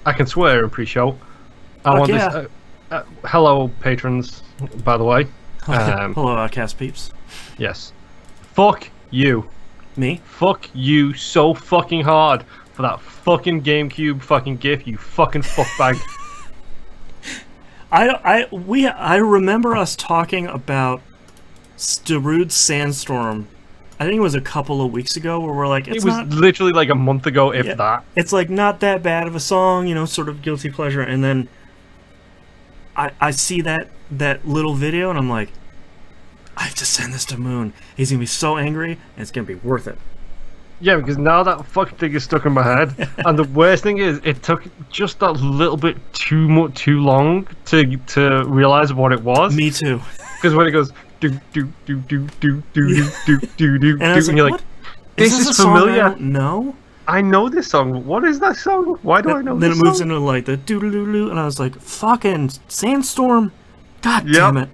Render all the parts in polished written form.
I can swear in pre-show. Yeah. Hello, patrons, by the way. Hello, Outcast peeps. Yes. Fuck you. Me? Fuck you so fucking hard for that fucking GameCube fucking GIF, you fucking fuckbag. I remember us talking about Darude Sandstorm. I think it was a couple of weeks ago where we're like, it was literally like a month ago, if that. It's like not that bad of a song, you know, sort of guilty pleasure. And then I see that little video and I'm like, I have to send this to Moon. He's gonna be so angry, and it's gonna be worth it. Yeah, because now that fucking thing is stuck in my head, and the worst thing is, it took just that little bit too long to realize what it was. Me too. Because when it goes do do do do do do do do do, and you're like, this is familiar. No, I know this song. What is that song? Why do I know? Then this it moves song? into like the doo-doo-doo-doo, and I was like, fucking Sandstorm. God damn it.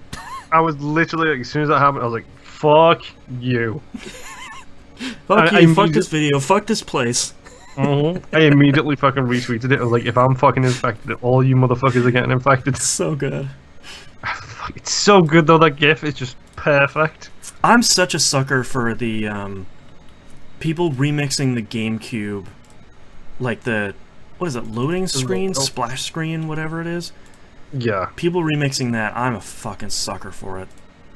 I was literally like, as soon as that happened, I was like, fuck you. Fuck you, fuck this video, fuck this place. I immediately fucking retweeted it. I was like, if I'm fucking infected, all you motherfuckers are getting infected. So good. It's so good though, that GIF is just perfect. I'm such a sucker for the people remixing the GameCube, like the, what is it, loading screen, splash screen, whatever it is. Yeah. People remixing that, I'm a fucking sucker for it.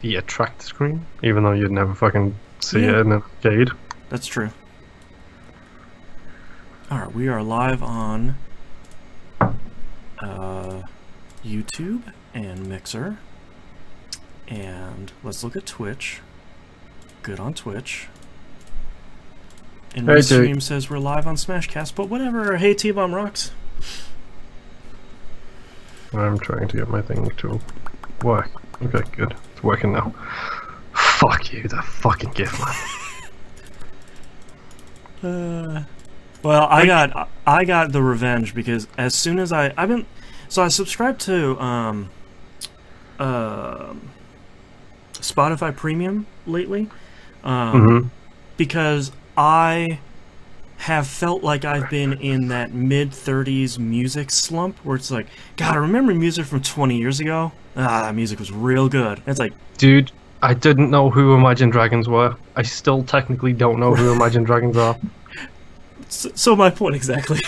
The attract screen, even though you'd never fucking see it in an arcade. That's true. Alright, we are live on YouTube and Mixer. And let's look at Twitch. Good on Twitch. And Livestream says we're live on Smashcast, but whatever. Hey, T-Bomb rocks. I'm trying to get my thing to work. Okay, good. It's working now. Fuck you, that fucking GIF, man. Well, I got the revenge because as soon as I subscribed to Spotify Premium lately, because I have felt like I've been in that mid-30s music slump where it's like, God, I remember music from 20 years ago. That music was real good. It's like, dude, I didn't know who Imagine Dragons were. I still technically don't know who Imagine Dragons are. So my point exactly.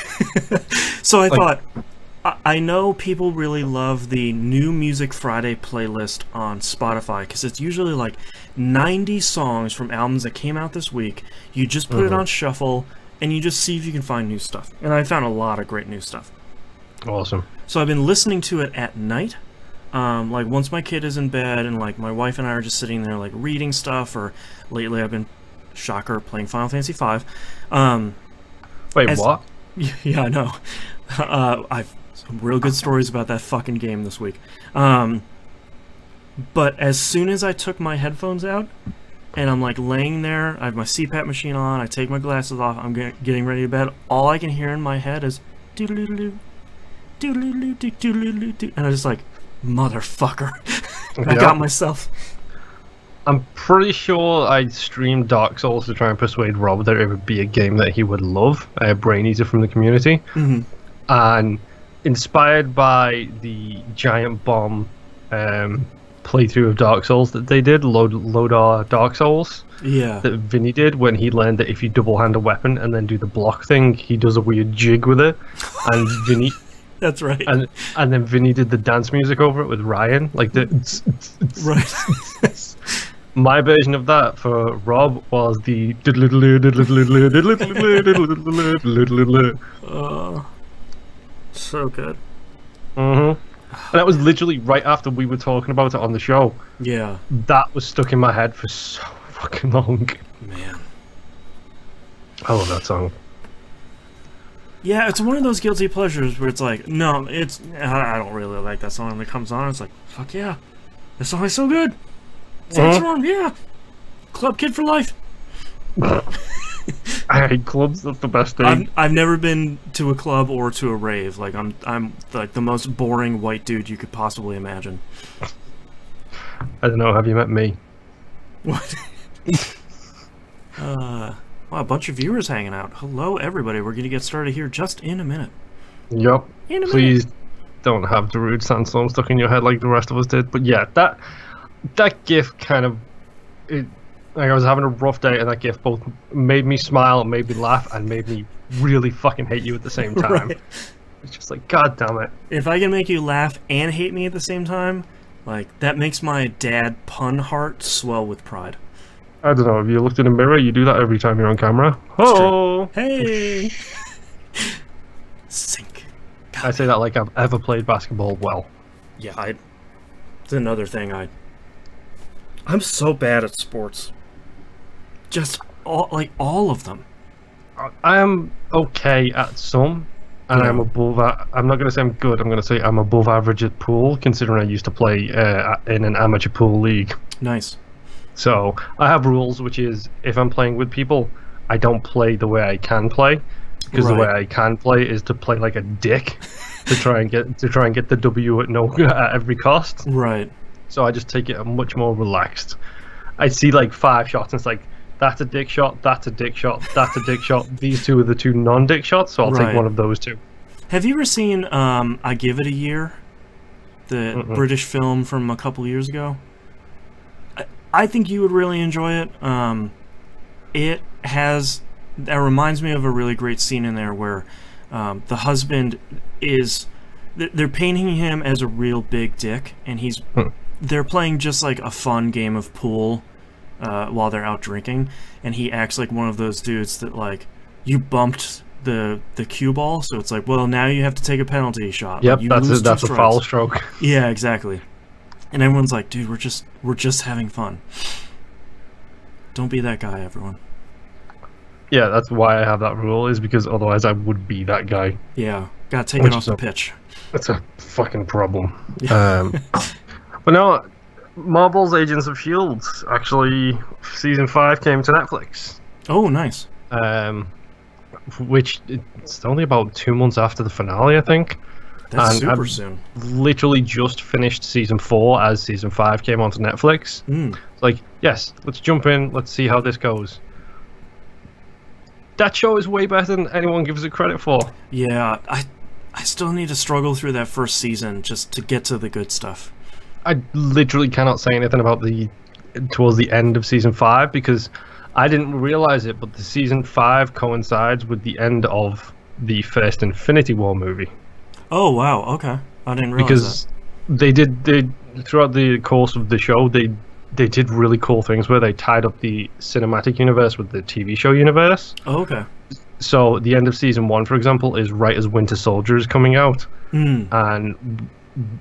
So I thought, I know people really love the New Music Friday playlist on Spotify because it's usually like 90 songs from albums that came out this week. You just put it on shuffle and you just see if you can find new stuff. And I found a lot of great new stuff. Awesome. So I've been listening to it at night. Like once my kid is in bed and like my wife and I are just sitting there like reading stuff, or lately I've been, shocker, playing Final Fantasy V. Wait, what? Yeah, I know. I've some real good stories about that fucking game this week. But as soon as I took my headphones out and I'm like laying there, I have my CPAP machine on, I take my glasses off, I'm getting ready to bed, all I can hear in my head is doodle-doodle-doo, doodle-doodle-doo, doodle-doodle-doo, and I was like, motherfucker. I got myself. I'm pretty sure I streamed Dark Souls to try and persuade Rob that it would be a game that he would love, Brain Eater from the community. And inspired by the Giant Bomb playthrough of Dark Souls that they did, Lodar Dark Souls, that Vinny did, when he learned that if you double hand a weapon and then do the block thing, he does a weird jig with it. And Vinny... That's right. And then Vinny did the dance music over it with Ryan, like the... Right. My version of that for Rob was the... So good. And that was literally right after we were talking about it on the show. Yeah. That was stuck in my head for so fucking long. Man. I love that song. Yeah, it's one of those guilty pleasures where it's like, no, I don't really like that song, and it comes on, it's like, fuck yeah, this song is so good. Sandstorm, yeah. Club kid for life. I hate clubs. That's the best thing. I've never been to a club or to a rave. Like I'm like the most boring white dude you could possibly imagine. I don't know. Have you met me? What? Wow, a bunch of viewers hanging out. Hello, everybody. We're gonna get started here just in a minute. Yup. In a minute. Please don't have Darude Sandstorm stuck in your head like the rest of us did. But yeah, that GIF kind of... Like I was having a rough day, and that GIF both made me smile, made me laugh, and made me really fucking hate you at the same time. Right. It's just like, god damn it. If I can make you laugh and hate me at the same time, like, that makes my dad pun heart swell with pride. I don't know, if you looked in a mirror, you do that every time you're on camera. Oh! Hey! Sink. God, I say that like I've ever played basketball well. Yeah, it's another thing I'm so bad at sports. Just all of them. I am okay at some, and I'm above. I'm not going to say I'm good. I'm going to say I'm above average at pool, considering I used to play in an amateur pool league. Nice. So I have rules, which is if I'm playing with people, I don't play the way I can play, because the way I can play is to play like a dick to try and get the W at every cost. Right. So I just take it much more relaxed. I see like 5 shots, and it's like, that's a dick shot, that's a dick shot, that's a dick shot. These two are the 2 non-dick shots, so I'll take one of those 2. Have you ever seen I Give It a Year? The British film from a couple years ago? I think you would really enjoy it. That reminds me of a really great scene in there where the husband is... They're painting him as a real big dick, and they're playing just like a fun game of pool while they're out drinking, and he acts like one of those dudes that, like, you bumped the cue ball, so it's like, well, now you have to take a penalty shot. Yep, like, that's a foul stroke. Yeah, exactly. And everyone's like, dude, we're just having fun. Don't be that guy, everyone. Yeah, that's why I have that rule, is because otherwise I would be that guy. Yeah, gotta take it off the pitch. That's a fucking problem. But no, Marvel's Agents of S.H.I.E.L.D. actually, season 5 came to Netflix. Oh, nice. Which, it's only about 2 months after the finale, I think. That's super soon. Literally just finished season 4 as season 5 came onto Netflix. It's like, yes, let's jump in, let's see how this goes. That show is way better than anyone gives it credit for. Yeah, I still need to struggle through that first season just to get to the good stuff. I literally cannot say anything about towards the end of season 5 because I didn't realize it, but the season 5 coincides with the end of the first Infinity War movie. Oh wow, okay. I didn't realize that. They throughout the course of the show they did really cool things where they tied up the cinematic universe with the TV show universe. Oh, okay. So the end of season 1, for example, is right as Winter Soldier is coming out, and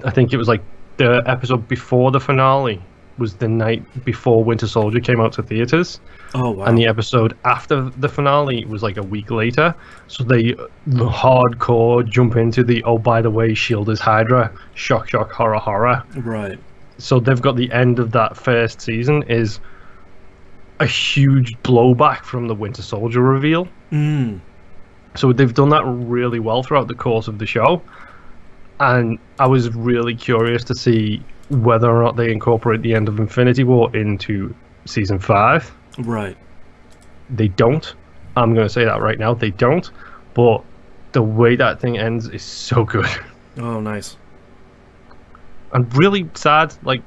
I think it was like the episode before the finale was the night before Winter Soldier came out to theaters. Oh wow! And the episode after the finale was like a week later. So they hardcore jump into the, oh, by the way, S.H.I.E.L.D. is Hydra, shock, shock, horror, horror. Right. So they've got the end of that first season is a huge blowback from the Winter Soldier reveal. So they've done that really well throughout the course of the show. And I was really curious to see whether or not they incorporate the end of Infinity War into season 5. Right. They don't. I'm going to say that right now. They don't. But the way that thing ends is so good. Oh, nice. I'm really sad. Like,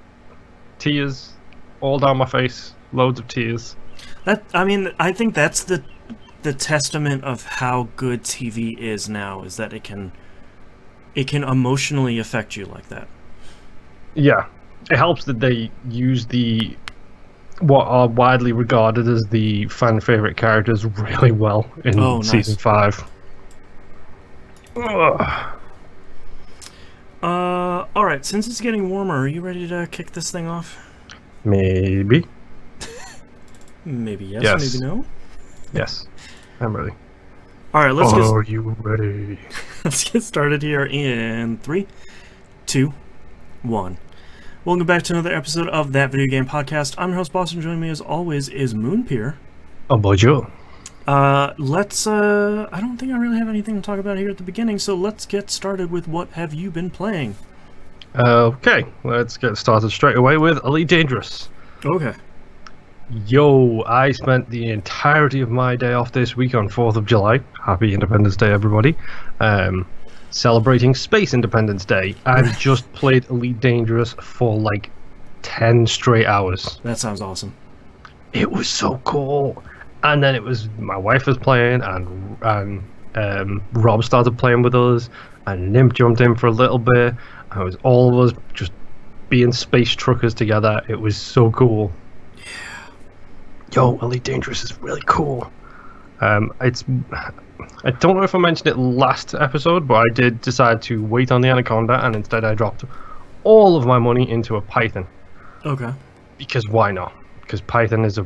tears all down my face. Loads of tears. I think that's the testament of how good TV is now, is that it can emotionally affect you like that. Yeah. It helps that they use what are widely regarded as the fan favorite characters really well in season 5. Alright, since it's getting warmer, are you ready to kick this thing off? Maybe. Maybe yes, maybe no? Yes, I'm ready. Alright, Are you ready? Let's get started here in 3, 2, 1. Welcome back to another episode of That Video Game Podcast. I'm your host, Boston. Joining me as always is Moonpeer. Oh, bonjour. I don't think I really have anything to talk about here at the beginning, so let's get started with what have you been playing? Okay, let's get started straight away with Elite Dangerous. Okay. Yo, I spent the entirety of my day off this week on 4th of July. Happy Independence Day, everybody. celebrating Space Independence Day, and just played Elite Dangerous for like 10 straight hours. That sounds awesome. It was so cool. And then it was my wife was playing, and Rob started playing with us, and Nimp jumped in for a little bit. And it was all of us just being space truckers together. It was so cool. Yeah. Yo, Elite Dangerous is really cool. I don't know if I mentioned it last episode, but I did decide to wait on the Anaconda, and instead I dropped all of my money into a Python. Okay. Because why not? Because Python is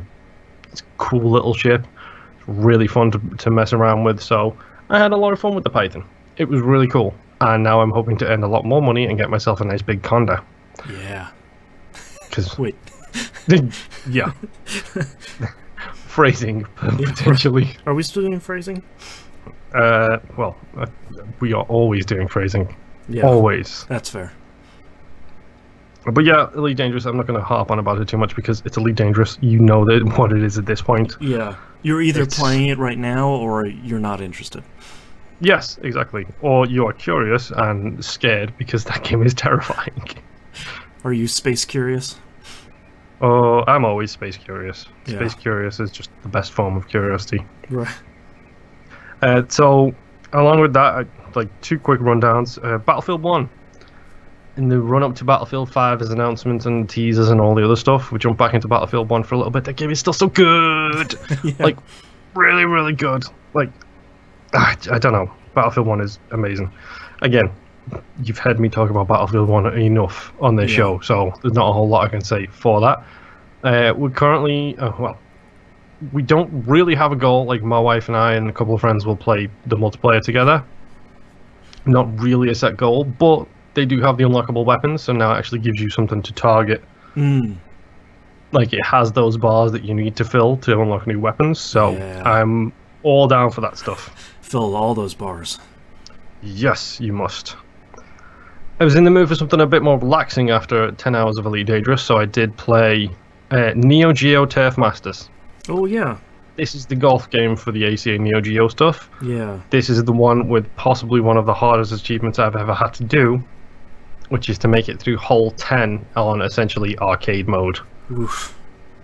it's a cool little ship. It's really fun to mess around with, so I had a lot of fun with the Python. It was really cool. And now I'm hoping to earn a lot more money and get myself a nice big Conda. Yeah. Because... Wait. Yeah. Phrasing, potentially. Are we still doing phrasing? Well, we are always doing phrasing. Yeah. Always. That's fair. But yeah, Elite Dangerous, I'm not going to harp on about it too much because it's Elite Dangerous. You know what it is at this point. Yeah. You're either playing it right now or you're not interested. Yes, exactly. Or you are curious and scared because that game is terrifying. Are you space curious? Oh, I'm always space curious. Yeah. Space curious is just the best form of curiosity. Right. So, along with that, like 2 quick rundowns. Battlefield 1. In the run-up to Battlefield 5's announcements and teasers and all the other stuff, we jump back into Battlefield 1 for a little bit. That game is still so good! Yeah. Like, really, really good. Like, I don't know. Battlefield 1 is amazing. Again, you've heard me talk about Battlefield 1 enough on this show, so there's not a whole lot I can say for that. We're currently, well, we don't really have a goal. Like, my wife and I and a couple of friends will play the multiplayer together. Not really a set goal, but they do have the unlockable weapons, so now it actually gives you something to target. Like, it has those bars that you need to fill to unlock new weapons, so I'm all down for that stuff. Fill all those bars. Yes, you must. I was in the mood for something a bit more relaxing after 10 hours of Elite Dangerous, so I did play Neo Geo Turf Masters. Oh, yeah. This is the golf game for the ACA Neo Geo stuff. Yeah. This is the one with possibly one of the hardest achievements I've ever had to do, which is to make it through hole 10 on essentially arcade mode. Oof.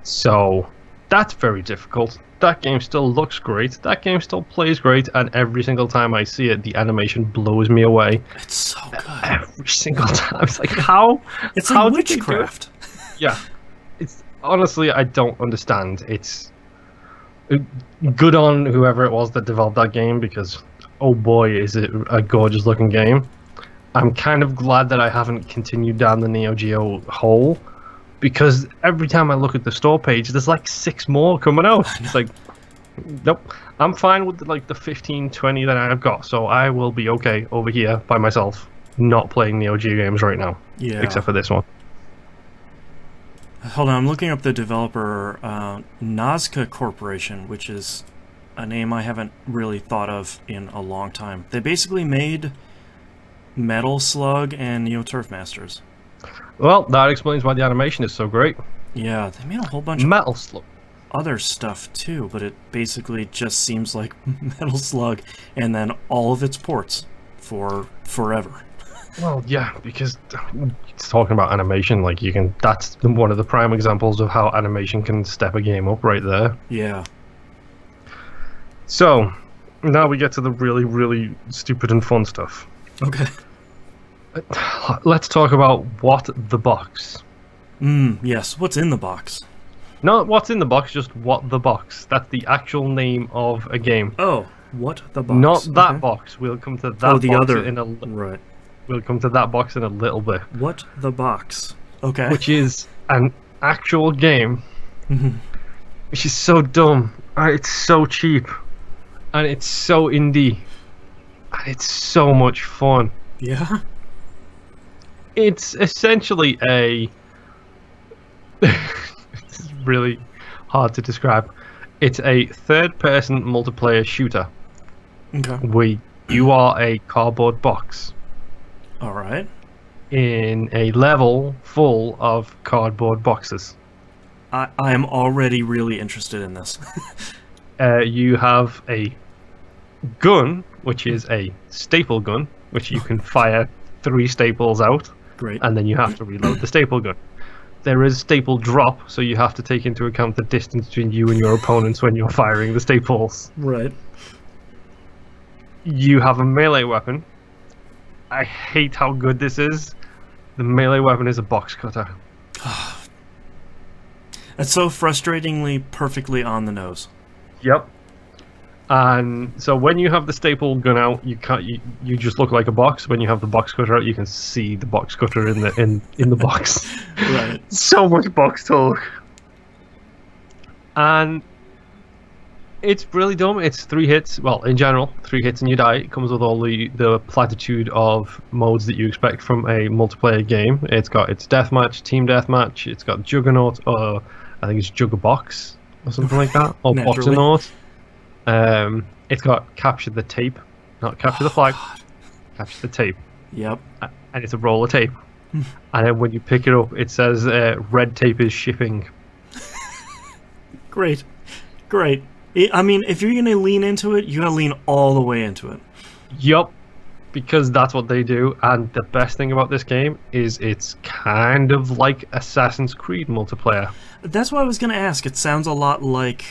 So that's very difficult. That game still looks great. That game still plays great, and every single time I see it, the animation blows me away. It's so good. Every single time. It's like, how? It's how like witchcraft. Yeah. It's honestly, I don't understand. It's good on whoever it was that developed that game, because oh boy, is it a gorgeous looking game. I'm kind of glad that I haven't continued down the Neo Geo hole, because every time I look at the store page, there's like 6 more coming out. It's like, nope, I'm fine with like the 15, 20 that I've got, so I will be okay over here by myself, not playing Neo Geo games right now. Yeah. Except for this one. Hold on, I'm looking up the developer, Nazca Corporation, which is a name I haven't really thought of in a long time. They basically made Metal Slug and Neo Turf Masters. Well, that explains why the animation is so great. Yeah, they made a whole bunch Metal Slug. other stuff too, but it basically just seems like Metal Slug and then all of its ports for forever. Well, yeah, because it's talking about animation, like you can. That's one of the prime examples of how animation can step a game up right there. Yeah. So now we get to the really, really stupid and fun stuff. Okay. Let's talk about what the box. Yes. What's in the box? Not what's in the box, just what the box. That's the actual name of a game. Oh, what the box? Not that box. We'll come to that. Oh, the box other. in a Right. We'll come to that box in a little bit. What the box? Okay. Which is an actual game, which is so dumb. It's so cheap, and it's so indie, and it's so much fun. Yeah. It's essentially a. It's really hard to describe. It's a third-person multiplayer shooter. Okay. Where you are a cardboard box. All right. In a level full of cardboard boxes. I am already really interested in this. You have a gun, which is a staple gun, which you can fire 3 staples out. Great. And then you have to reload the staple gun. There is staple drop, so you have to take into account the distance between you and your opponents when you're firing the staples. Right. You have a melee weapon. I hate how good this is. The melee weapon is a box cutter. That's so frustratingly perfectly on the nose. Yep. And so when you have the staple gun out, you can't. You just look like a box. When you have the box cutter out, you can see the box cutter in the box. Right. So much box talk. And it's really dumb. It's 3 hits. Well, in general, 3 hits and you die. It comes with all the platitude of modes that you expect from a multiplayer game. It's got its deathmatch, team deathmatch. It's got Juggernaut, or I think it's Juggerbox or something like that, or Boxernaut. It's got capture the tape, not capture the flag. God. Capture the tape. Yep. And it's a roll of tape. And then when you pick it up, it says red tape is shipping. Great. Great. I mean, if you're going to lean into it, you got to lean all the way into it. Yup. Because that's what they do. And the best thing about this game is it's kind of like Assassin's Creed multiplayer. That's what I was going to ask. It sounds a lot like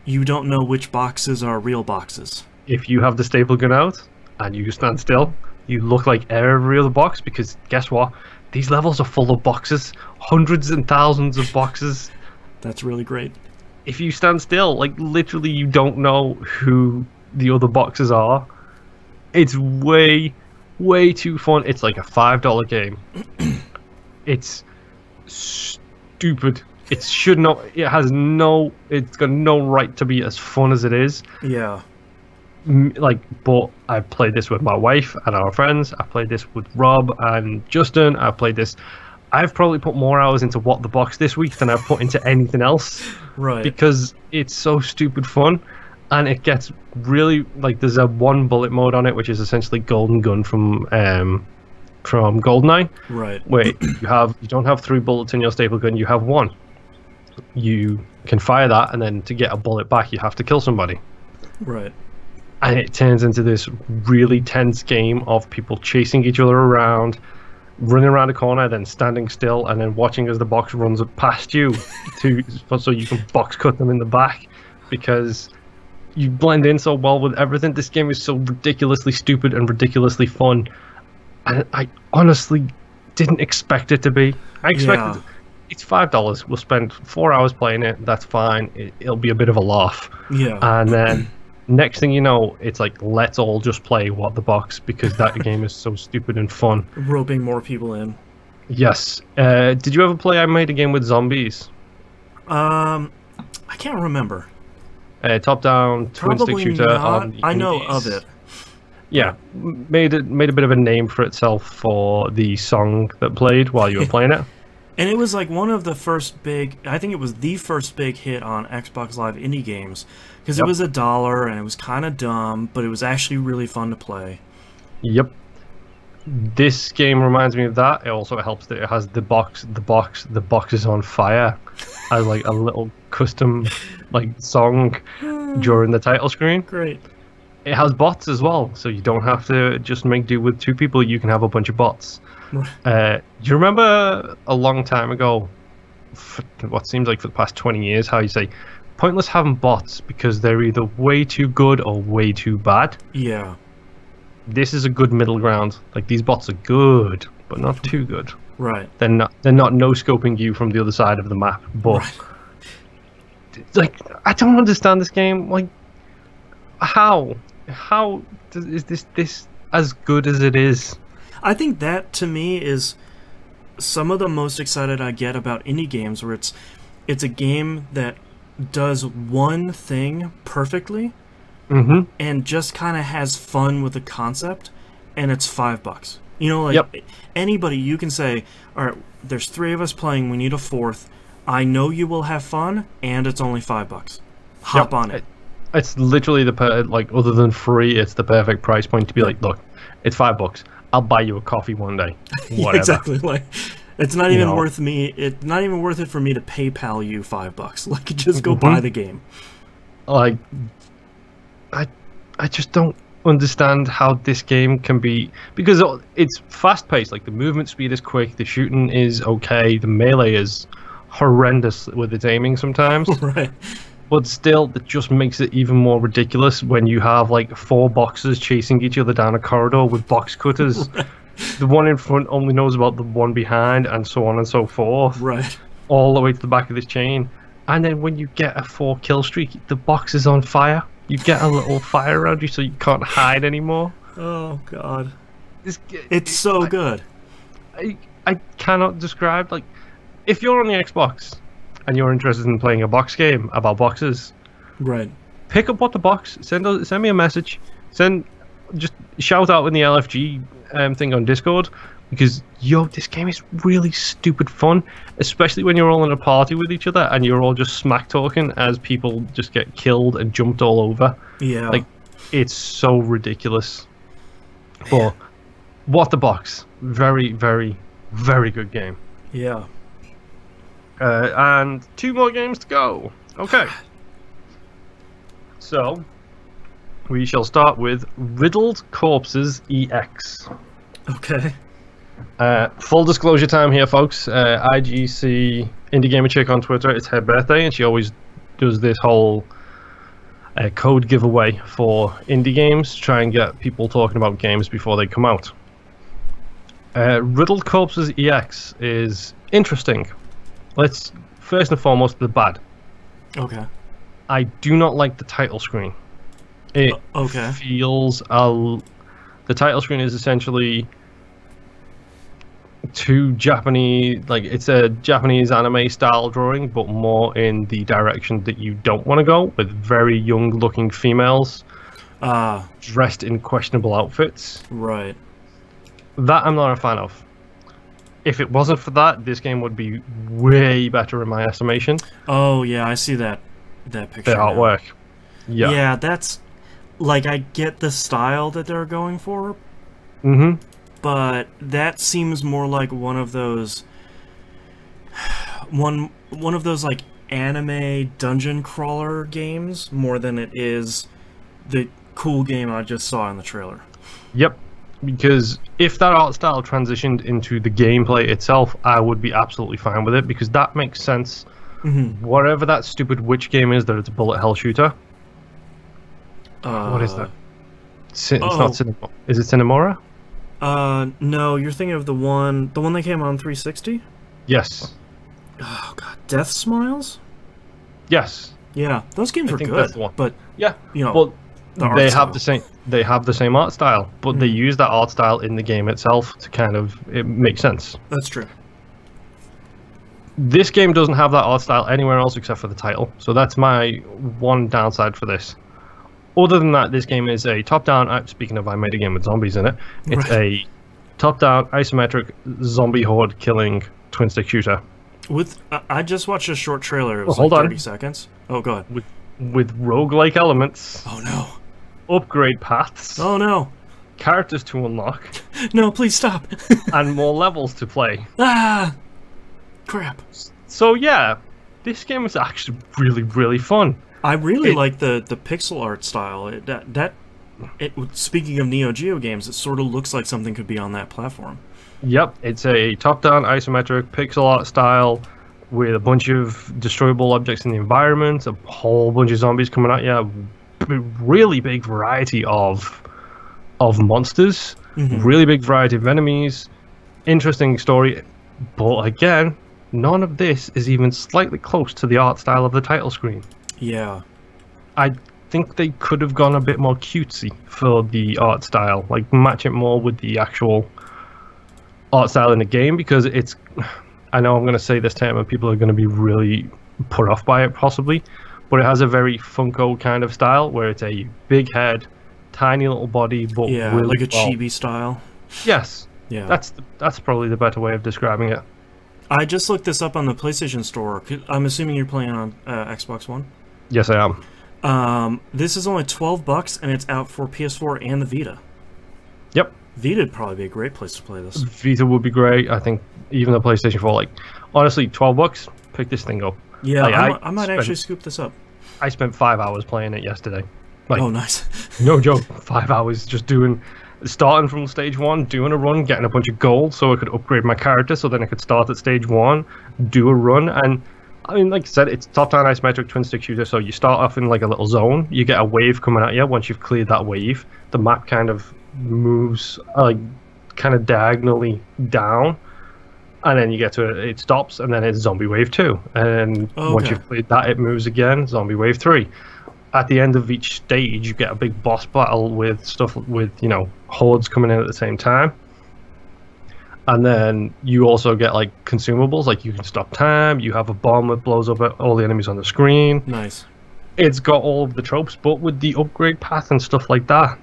you don't know which boxes are real boxes. If you have the staple gun out and you stand still, you look like every other box, because guess what? These levels are full of boxes. Hundreds and thousands of boxes. That's really great. If you stand still, like literally you don't know who the other boxes are. It's way, way too fun. It's like a $5 game. It's stupid. It should not. It has no. It's got no right to be as fun as it is. Yeah. Like, but I played this with my wife and our friends. I played this with Rob and Justin. I played this. I've probably put more hours into What the Box this week than I've put into anything else. Right. Because it's so stupid fun, and it gets really like there's a 1 bullet mode on it, which is essentially Golden Gun from GoldenEye. Right. Where you don't have 3 bullets in your staple gun. You have 1. You can fire that, and then to get a bullet back, you have to kill somebody. Right. And it turns into this really tense game of people chasing each other around, running around a corner, then standing still, and then watching as the box runs past you so you can box cut them in the back, because you blend in so well with everything. This game is so ridiculously stupid and ridiculously fun, and I honestly didn't expect it to be. I expected it's $5. We'll spend 4 hours playing it. That's fine. It'll be a bit of a laugh. Yeah. And then next thing you know, it's like, let's all just play What the Box, because that game is so stupid and fun. Roping more people in. Yes. Did you ever play I Made a Game with Zombies? I can't remember. Top-down twin-stick shooter. Not. I know of it. Yeah, made a bit of a name for itself for the song that played while you were playing it. And it was like one of the first big, I think it was the first big hit on Xbox Live indie games, because it was $1 and it was kind of dumb, but it was actually really fun to play. Yep. This game reminds me of that. It also helps that it has the box is on fire as like a little custom like song during the title screen. Great. It has bots as well, so you don't have to just make do with 2 people. You can have a bunch of bots. Do you remember a long time ago, for what seems like for the past 20 years, how you say pointless having bots because they're either way too good or way too bad? Yeah. This is a good middle ground. Like, these bots are good, but not too good. Right. They're not no-scoping you from the other side of the map, but like, I don't understand this game. Like, how is this as good as it is? I think that, to me, is some of the most excited I get about indie games, where it's a game that does one thing perfectly, and just kind of has fun with the concept, and it's $5. You know, like, anybody, you can say, all right, there's 3 of us playing, we need a 4th. I know you will have fun, and it's only $5. Hop on it. It's literally like, other than free, it's the perfect price point to be like, look, it's $5. I'll buy you a coffee one day. Whatever. Exactly. Like, it's not even worth me. It's not even worth it for me to PayPal you $5. Like, just go buy the game. Like, I just don't understand how this game can be, because it's fast-paced. Like the movement speed is quick, the shooting is okay, the melee is horrendous with its aiming sometimes. Right. But still, it just makes it even more ridiculous when you have like 4 boxers chasing each other down a corridor with box cutters. Right. The one in front only knows about the one behind, and so on and so forth. Right. All the way to the back of this chain. And then when you get a 4-kill streak, the box is on fire. You get a little fire around you so you can't hide anymore. Oh, God. It's so good. I cannot describe, like, if you're on the Xbox and you're interested in playing a box game about boxes, right? Pick up what the box. Send me a message. Just shout out in the LFG thing on Discord, because this game is really stupid fun, especially when you're all in a party with each other and you're all just smack talking as people just get killed and jumped all over. Yeah, like it's so ridiculous. But what the box? Very, very, very good game. Yeah. And 2 more games to go. Okay. So, we shall start with Riddled Corpses EX. Okay. Full disclosure time here, folks. IGC Indie Gamer Chick on Twitter, it's her birthday, and she always does this whole code giveaway for indie games to try and get people talking about games before they come out. Riddled Corpses EX is interesting. Let's first and foremost the bad. Okay. I do not like the title screen. It feels the title screen is essentially too Japanese. Like it's a Japanese anime style drawing, but more in the direction that you don't want to go, with very young looking females dressed in questionable outfits. Right. That I'm not a fan of. If it wasn't for that, this game would be way better in my estimation. Oh yeah, I see that picture. The artwork. Yeah. Yeah, that's like, I get the style that they're going for. Mm-hmm. But that seems more like one of those like anime dungeon crawler games more than it is the cool game I just saw in the trailer. Yep. Because if that art style transitioned into the gameplay itself, I would be absolutely fine with it, because that makes sense. Mm-hmm. Whatever that stupid witch game is, that it's a bullet hell shooter. What is that? It's not Cinemora. Is it Cinemora? No, you're thinking of the one that came on 360? Yes. Oh god, Death Smiles? Yes. Yeah, those games were good. That's the one. But yeah, you know, well, they have the same art style, but they use that art style in the game itself to kind of make sense. That's true. This game doesn't have that art style anywhere else except for the title, so that's my one downside for this. Other than that, this game is a top-down. Speaking of, I made a game with zombies in it. It's a top-down isometric zombie horde killing twin-stick shooter. With I just watched a short trailer. It was like 30 seconds. Oh god. With roguelike elements. Oh no. Upgrade paths. Oh no. Characters to unlock. No, please stop. And more levels to play. Ah. Crap. So yeah, this game is actually really, really fun. I really like the pixel art style. Speaking of Neo Geo games, it sort of looks like something could be on that platform. Yep, it's a top-down isometric pixel art style with a bunch of destroyable objects in the environment, a whole bunch of zombies coming at you, a really big variety of monsters, really big variety of enemies, interesting story, but again, none of this is even slightly close to the art style of the title screen. Yeah. I think they could have gone a bit more cutesy for the art style, like match it more with the actual art style in the game, because it's, I know I'm going to say this term and people are going to be really put off by it possibly, but it has a very Funko kind of style where it's a big head, tiny little body, but yeah, really like a chibi style. Yes. Yeah. That's probably the better way of describing it. I just looked this up on the PlayStation Store. I'm assuming you're playing on Xbox One? Yes, I am. This is only $12 and it's out for PS4 and the Vita. Yep. Vita would probably be a great place to play this. Vita would be great. I think even the PlayStation 4, like, honestly, $12, pick this thing up. Yeah, like, I might actually scoop this up. I spent 5 hours playing it yesterday. Like, oh, nice. no joke, 5 hours just starting from stage 1, doing a run, getting a bunch of gold so I could upgrade my character, so then I could start at stage 1, do a run, and I mean, like I said, it's top-down isometric twin-stick shooter, so you start off in like a little zone, you get a wave coming at you. Once you've cleared that wave, the map kind of moves kind of diagonally down, and then you get to it stops, and then it's zombie wave 2, and once you've cleared that, it moves again, zombie wave 3. At the end of each stage, you get a big boss battle with stuff with, you know, hordes coming in at the same time. And then you also get like consumables, like you can stop time, you have a bomb that blows up at all the enemies on the screen. Nice. It's got all of the tropes, but with the upgrade path and stuff like that,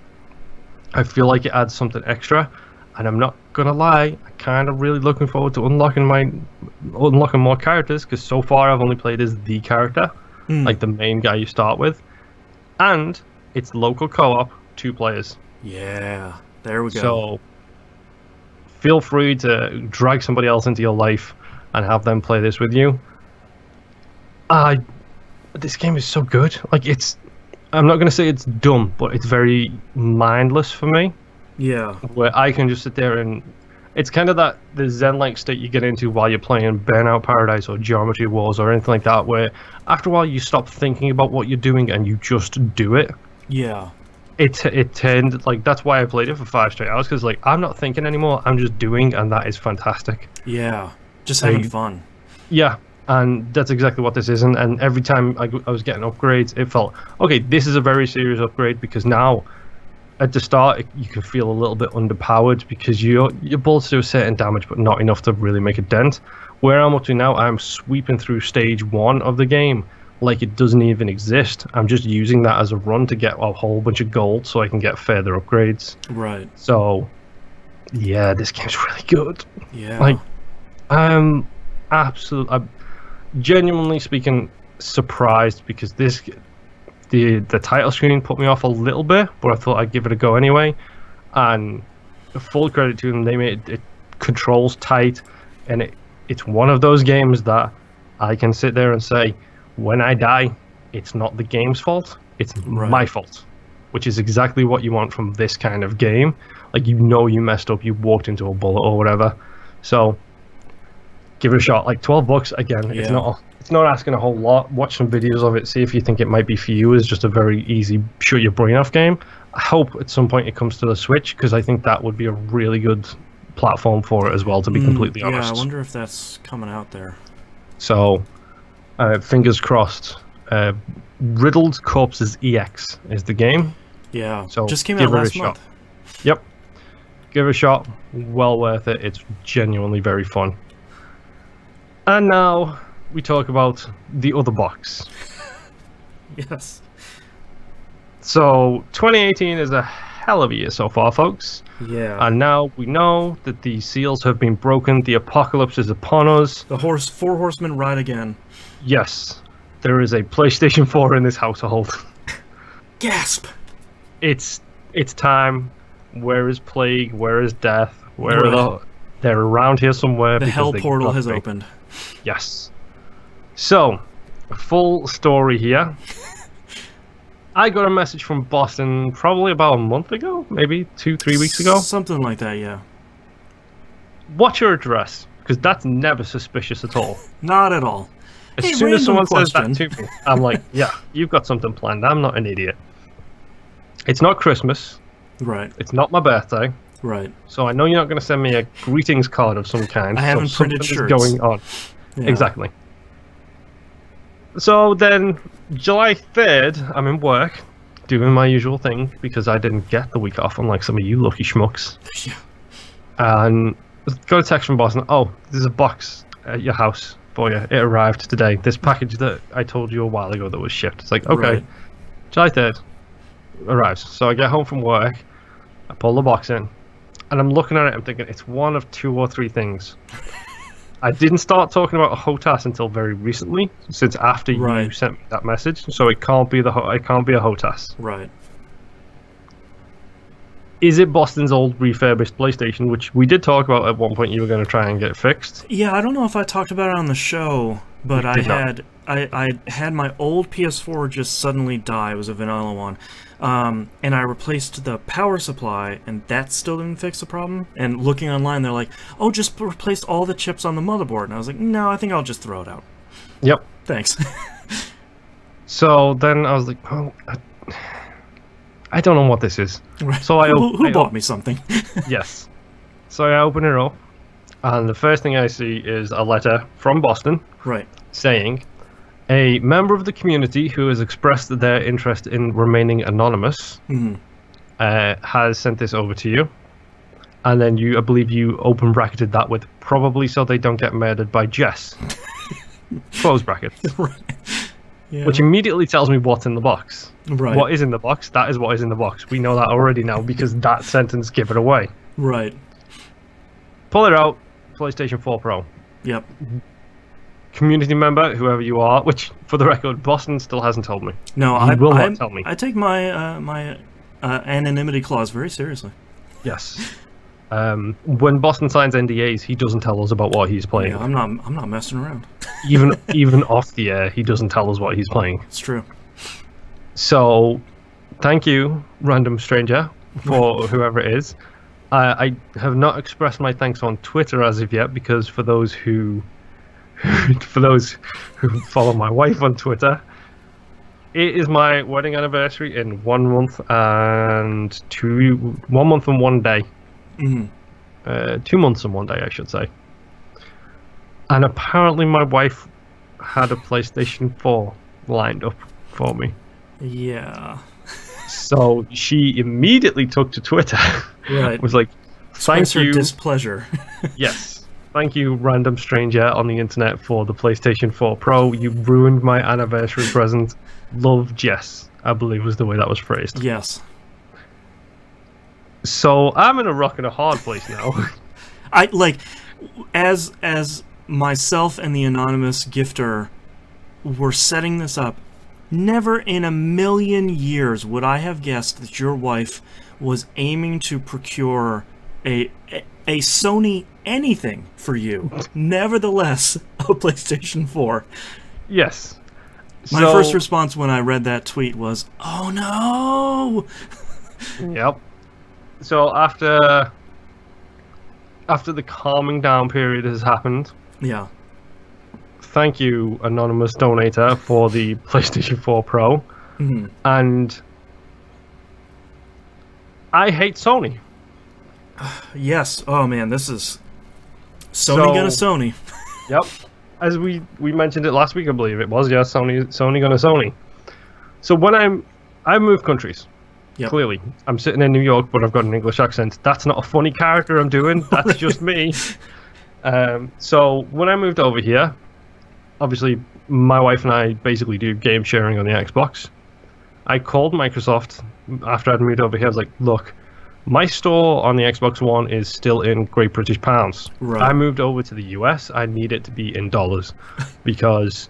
I feel like it adds something extra. And I'm not gonna lie, I'm kind of really looking forward to unlocking more characters, because so far I've only played as the character, like the main guy you start with. And it's local co-op, 2 players. Yeah, there we go. So feel free to drag somebody else into your life and have them play this with you. This game is so good. Like, I'm not going to say it's dumb, but it's very mindless for me. Yeah. Where I can just sit there and... It's kind of the zen-like state you get into while you're playing Burnout Paradise or Geometry Wars or anything like that, where after a while you stop thinking about what you're doing and you just do it. Yeah. It turned, like, that's why I played it for 5 straight hours, because, like, I'm not thinking anymore, I'm just doing, and that is fantastic. Yeah, just having fun. Yeah, and that's exactly what this is, and every time I was getting upgrades, it felt, okay, this is a very serious upgrade, because now, at the start, you can feel a little bit underpowered, because your bullets do a certain damage, but not enough to really make a dent. Where I'm up to now, I'm sweeping through stage 1 of the game, like it doesn't even exist. I'm just using that as a run to get a whole bunch of gold so I can get further upgrades. Right. So, yeah, this game's really good. Yeah. Like, I'm genuinely speaking surprised, because the title screen put me off a little bit, but I thought I'd give it a go anyway. And full credit to them, they made it controls tight, and it's one of those games that I can sit there and say, when I die, it's not the game's fault, it's my fault, which is exactly what you want from this kind of game. Like, you know you messed up, you walked into a bullet or whatever. So give it a shot. Like, $12 again, it's not asking a whole lot. Watch some videos of it, see if you think it might be for you. It's just a very easy shut your brain off game. I hope at some point it comes to the Switch, because I think that would be a really good platform for it as well, to be completely honest. Yeah, I wonder if that's coming out there. So fingers crossed. Riddled Corpses EX is the game. Yeah, so just came out last month. Yep, give it a shot. Well worth it. It's genuinely very fun. And now we talk about the other box. Yes. So 2018 is a hell of a year so far, folks. Yeah. And now we know that the seals have been broken. The apocalypse is upon us. The four horsemen ride again. Yes. There is a PlayStation 4 in this household. Gasp! It's time. Where is plague? Where is death? Where are they're around here somewhere. The hell portal has opened. Yes. So, full story here. I got a message from Boston probably about a month ago, maybe 2-3 weeks ago. Something like that, yeah. What's your address? Because that's never suspicious at all. Not at all. As soon as someone says that to me, I'm like, yeah, you've got something planned. I'm not an idiot. It's not Christmas. Right. It's not my birthday. Right. So I know you're not going to send me a greetings card of some kind. I haven't printed shirts. Going on. Yeah. Exactly. So then, July 3rd, I'm in work, doing my usual thing, because I didn't get the week off, unlike some of you lucky schmucks. Yeah. And got a text from Boston. Oh, there's a box at your house for you. It arrived today. This package that I told you a while ago that was shipped. It's like, okay, right. July 3rd arrives. So I get home from work, I pull the box in, and I'm looking at it, I'm thinking, it's one of 2 or 3 things. I didn't start talking about a HOTAS until very recently, since after you sent me that message. So it can't be a HOTAS. Right. Is it Boston's old refurbished PlayStation, which we did talk about at one point? You were going to try and get fixed. Yeah, I don't know if I talked about it on the show, but I had my old PS4 just suddenly die. It was a vanilla one. And I replaced the power supply, and that still didn't fix the problem. And looking online, they're like, oh, just replace all the chips on the motherboard. And I was like, no, I think I'll just throw it out. Yep. Thanks. So then I was like, oh, I don't know what this is. Right. So Who bought me something? Yes. So I open it up, and the first thing I see is a letter from Boston. Right. Saying, a member of the community who has expressed their interest in remaining anonymous has sent this over to you. And then I believe you open bracketed that with probably so they don't get murdered by Jess. Close brackets. Right. Yeah. Which immediately tells me what's in the box. Right. What is in the box? That is what is in the box. We know that already now because that sentence gave it away. Right. Pull it out. PlayStation 4 Pro. Yep. Community member, whoever you are, which, for the record, Boston still hasn't told me. No, He will not tell me. I take my my anonymity clause very seriously. Yes. When Boston signs NDAs, he doesn't tell us about what he's playing. Yeah, I'm not messing around. even off the air, he doesn't tell us what he's playing. It's true. So, thank you, random stranger, for whoever it is. I have not expressed my thanks on Twitter as of yet because for those who follow my wife on Twitter, it is my wedding anniversary in 1 month and 1 month and 1 day. 2 months and 1 day, I should say. And apparently my wife had a PlayStation 4 lined up for me. Yeah. So she immediately took to Twitter. Right. Was like, thank you. Her displeasure. Yes. Thank you, random stranger on the internet, for the PlayStation 4 Pro. You ruined my anniversary present. Love, Jess, I believe was the way that was phrased. Yes. So I'm in a rock and a hard place now. I like, as myself and the anonymous gifter were setting this up, never in a million years would I have guessed that your wife was aiming to procure a Sony anything for you. Nevertheless, a PlayStation 4. Yes. My first response when I read that tweet was, "Oh no!" Yep. So after the calming down period has happened, yeah. Thank you, anonymous donator, for the PlayStation 4 Pro. And I hate Sony. Yes. Oh man, this is Sony gonna Sony. Yep. As we mentioned it last week, I believe it was. Yeah, Sony gonna Sony. So when I move countries. Yep. Clearly, I'm sitting in New York, but I've got an English accent. That's not a funny character I'm doing. That's just me. So when I moved over here, obviously my wife and I basically do game sharing on the Xbox. I called Microsoft after I'd moved over here. I was like, look, my store on the Xbox One is still in Great British Pounds. Right. I moved over to the US. I need it to be in dollars because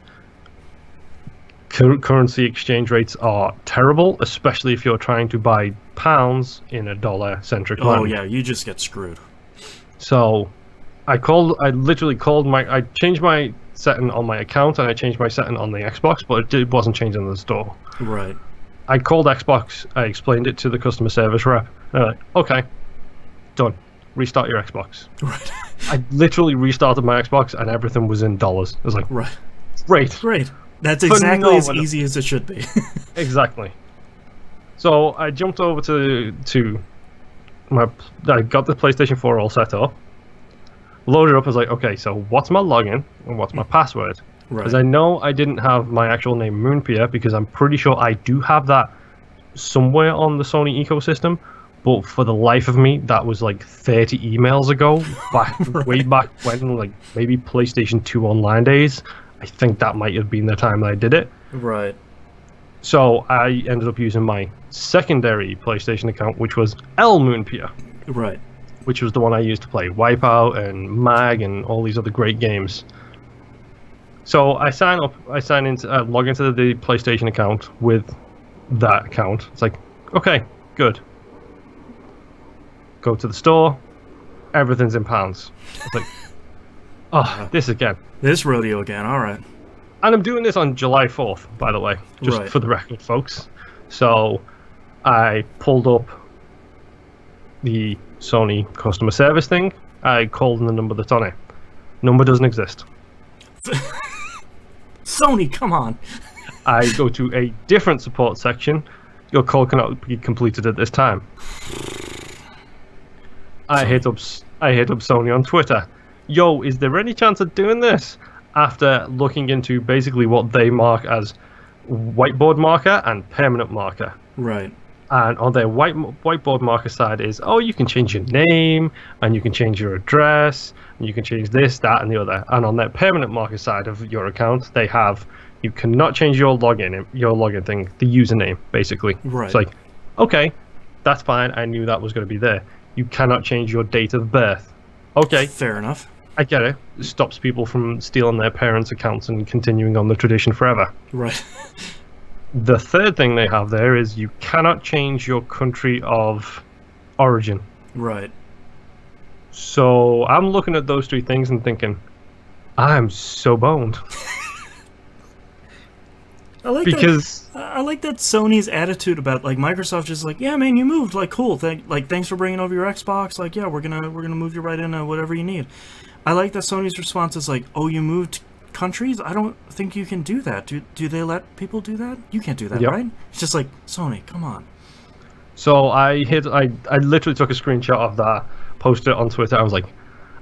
currency exchange rates are terrible, especially if you're trying to buy pounds in a dollar-centric land. Oh yeah, you just get screwed. So I literally called I changed my setting on my account and I changed my setting on the Xbox, but it wasn't changing in the store. Right. I called Xbox, I explained it to the customer service rep. They're like, okay, done. Restart your Xbox. Right. I literally restarted my Xbox and everything was in dollars. I was like, right. Great. Great. That's exactly as easy as it should be. Exactly. So I jumped over to I got the PlayStation 4 all set up. Loaded up, I was like, okay, so what's my login and what's my password? Because I know I didn't have my actual name Moonpier, because I'm pretty sure I do have that somewhere on the Sony ecosystem, but for the life of me, that was like 30 emails ago, way back when, like maybe PlayStation 2 online days. I think that might have been the time that I did it. Right. So I ended up using my secondary PlayStation account, which was L Moonpier. Right. Which was the one I used to play Wipeout and Mag and all these other great games. So I log into the PlayStation account with that account. It's like, okay, good. Go to the store, everything's in pounds. It's like, oh, this again. This rodeo again, alright. And I'm doing this on July 4th, by the way, just for the record, folks. So I pulled up the Sony customer service thing. I called in the number that's on it. Number doesn't exist. Sony, come on. I go to a different support section. Your call cannot be completed at this time. I hit up Sony on Twitter. Yo, is there any chance of doing this? After looking into basically what they mark as whiteboard marker and permanent marker. Right. And on their whiteboard marker side is, oh, you can change your name, and you can change your address, and you can change this, that, and the other. And on their permanent marker side of your account, they have, you cannot change your login thing, the username, basically. Right. It's like, okay, that's fine. I knew that was going to be there. You cannot change your date of birth. Okay. Fair enough. I get it. It stops people from stealing their parents' accounts and continuing on the tradition forever. Right. The third thing they have there is you cannot change your country of origin. Right. So I'm looking at those three things and thinking, I'm so boned. I like that Sony's attitude about, like, Microsoft is like, yeah, man, you moved, like, cool, thanks for bringing over your Xbox, like, yeah, we're gonna move you right into whatever you need. I like that Sony's response is like, oh, you moved countries? I don't think you can do that. Do they let people do that? You can't do that, yep. Right? It's just like, Sony, come on. So I literally took a screenshot of that, posted it on Twitter. I was like,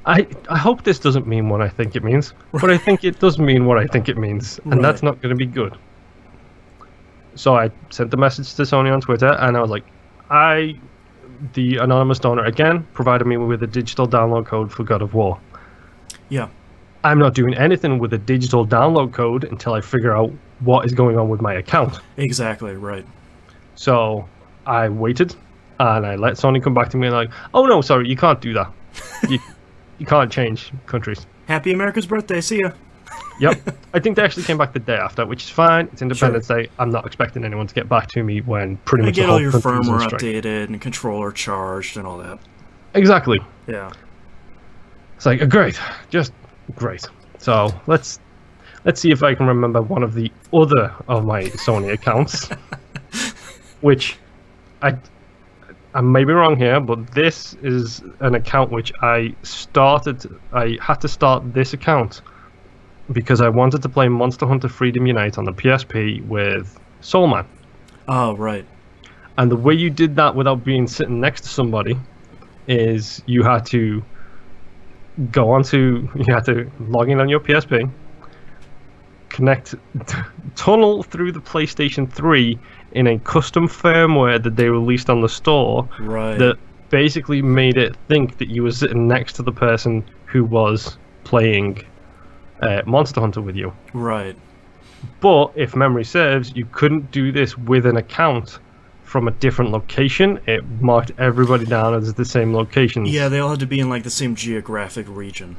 I hope this doesn't mean what I think it means, but I think it does mean what I think it means, and that's not going to be good. So I sent the message to Sony on Twitter, and I was like, the anonymous donor again provided me with a digital download code for God of War. Yeah. I'm not doing anything with a digital download code until I figure out what is going on with my account. Exactly, right. So I waited, and I let Sony come back to me and like, oh no, sorry, you can't do that. You can't change countries. Happy America's birthday, see ya. Yep. I think they actually came back the day after, which is fine. It's Independence Day. I'm not expecting anyone to get back to me when pretty much get the whole all your firmware strike. updated and controller charged and all that. Exactly. Yeah. It's like, great. Just great. So let's see if I can remember one of the other of my Sony accounts, which I may be wrong here, but this is an account which I had to start this account because I wanted to play Monster Hunter Freedom Unite on the PSP with Soulman. Oh, right. And the way you did that without being sitting next to somebody is you had to log in on your PSP, tunnel through the PlayStation 3 in a custom firmware that they released on the store, right, that basically made it think that you were sitting next to the person who was playing Monster Hunter with you. Right. But if memory serves, you couldn't do this with an account from a different location. It marked everybody down as the same locations. Yeah, they all had to be in like the same geographic region.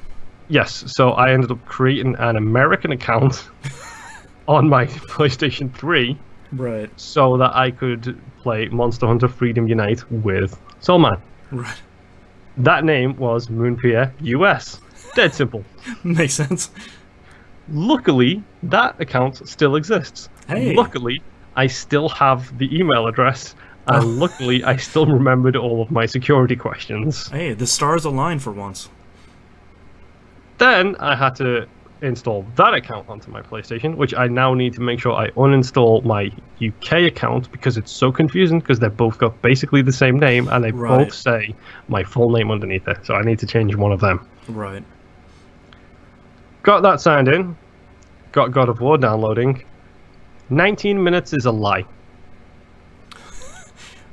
Yes, so I ended up creating an American account on my PlayStation 3, right, so that I could play Monster Hunter Freedom Unite with Soulman. Right. That name was Moonpier US. Dead simple. Makes sense. Luckily, that account still exists. Hey. Luckily, I still have the email address, and luckily, I still remembered all of my security questions. Hey, the stars align for once. Then I had to install that account onto my PlayStation, which I now need to make sure I uninstall my UK account because it's so confusing because they've both got basically the same name and they both say my full name underneath it. So I need to change one of them. Right. Got that signed in. Got God of War downloading. 19 minutes is a lie.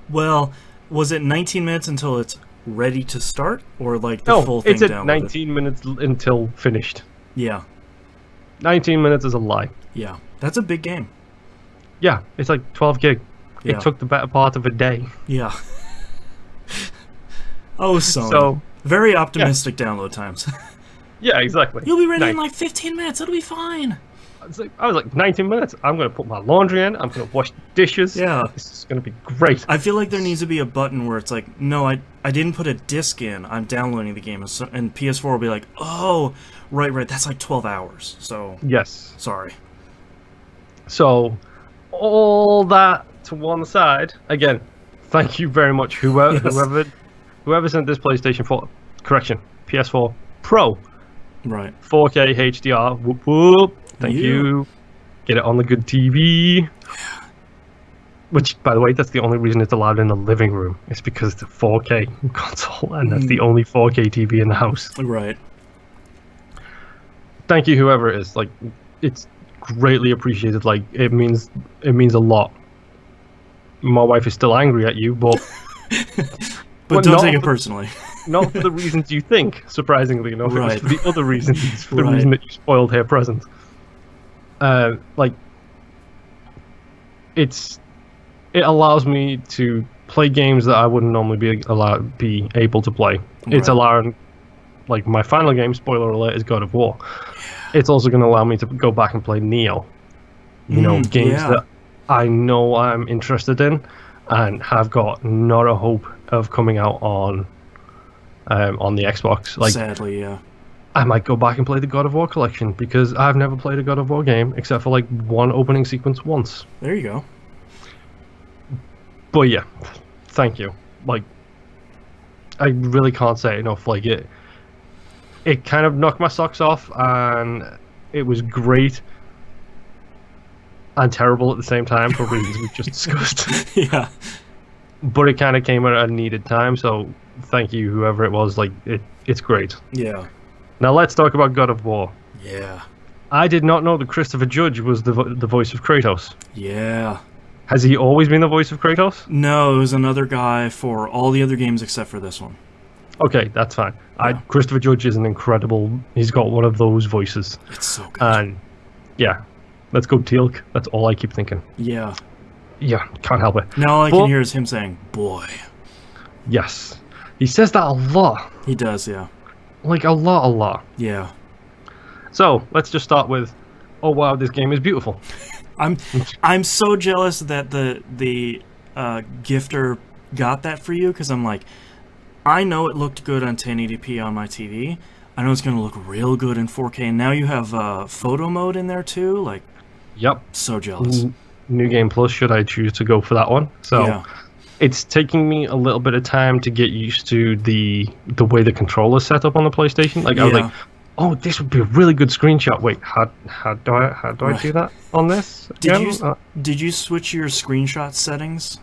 Well, was it 19 minutes until it's ready to start, or like the full thing downloaded? No, it's at 19 minutes until finished. Yeah. 19 minutes is a lie. Yeah. That's a big game. Yeah, it's like 12 gig. Yeah. It took the better part of a day. Yeah. Oh, Sony. So, very optimistic download times. Yeah, exactly. You'll be ready in like 15 minutes. It'll be fine. I was like, 19 minutes? I'm going to put my laundry in. I'm going to wash dishes. Yeah. This is going to be great. I feel like there needs to be a button where it's like, no, I didn't put a disc in. I'm downloading the game. And PS4 will be like, oh, right. That's like 12 hours. So, yes. Sorry. So, all that to one side. Again, thank you very much, whoever sent this PlayStation 4, correction, PS4 Pro, Right, 4K HDR. Whoop whoop. Thank you. Get it on the good TV. Which, by the way, that's the only reason it's allowed in the living room. It's because it's a 4K console, and that's the only 4K TV in the house. right. Thank you, whoever it is. Like, it's greatly appreciated. Like, it means a lot. My wife is still angry at you, but but don't take it personally. Not for the reasons you think, surprisingly enough. Right. It was for the other reasons. For the Right. reason that you spoiled her present. Like, it allows me to play games that I wouldn't normally be able to play. It's allowing, like, my final game, spoiler alert, is God of War. It's also going to allow me to go back and play Neo. You know, games that I know I'm interested in and have got not a hope of coming out on the Xbox. Like, sadly, yeah. I might go back and play the God of War collection because I've never played a God of War game except for like one opening sequence once. There you go. But yeah, thank you. Like, I really can't say enough. Like, it kind of knocked my socks off, and it was great and terrible at the same time for reasons we've just discussed. Yeah. But it kind of came at a needed time, so thank you, whoever it was. Like, it's great. Yeah. Now let's talk about God of War. Yeah. I did not know that Christopher Judge was the voice of Kratos. Yeah. Has he always been the voice of Kratos? No, it was another guy for all the other games except for this one. Okay, that's fine. Yeah. Christopher Judge is an incredible... He's got one of those voices. It's so good. And, yeah. Let's go Teal'c. That's all I keep thinking. Yeah. Yeah, can't help it. Now all I can hear is him saying, boy. Yes. He says that a lot. He does, yeah. Like, a lot. Yeah. So, let's just start with, oh wow, this game is beautiful. I'm so jealous that the gifter got that for you, because I'm like, I know it looked good on 1080p on my TV. I know it's going to look real good in 4K, and now you have photo mode in there too. Like, yep. So jealous. New Game Plus, should I choose to go for that one. So, yeah. It's taking me a little bit of time to get used to the way the controller's set up on the PlayStation. Like, I was like, oh, this would be a really good screenshot. Wait, how do I do that on this? Did you switch your screenshot settings?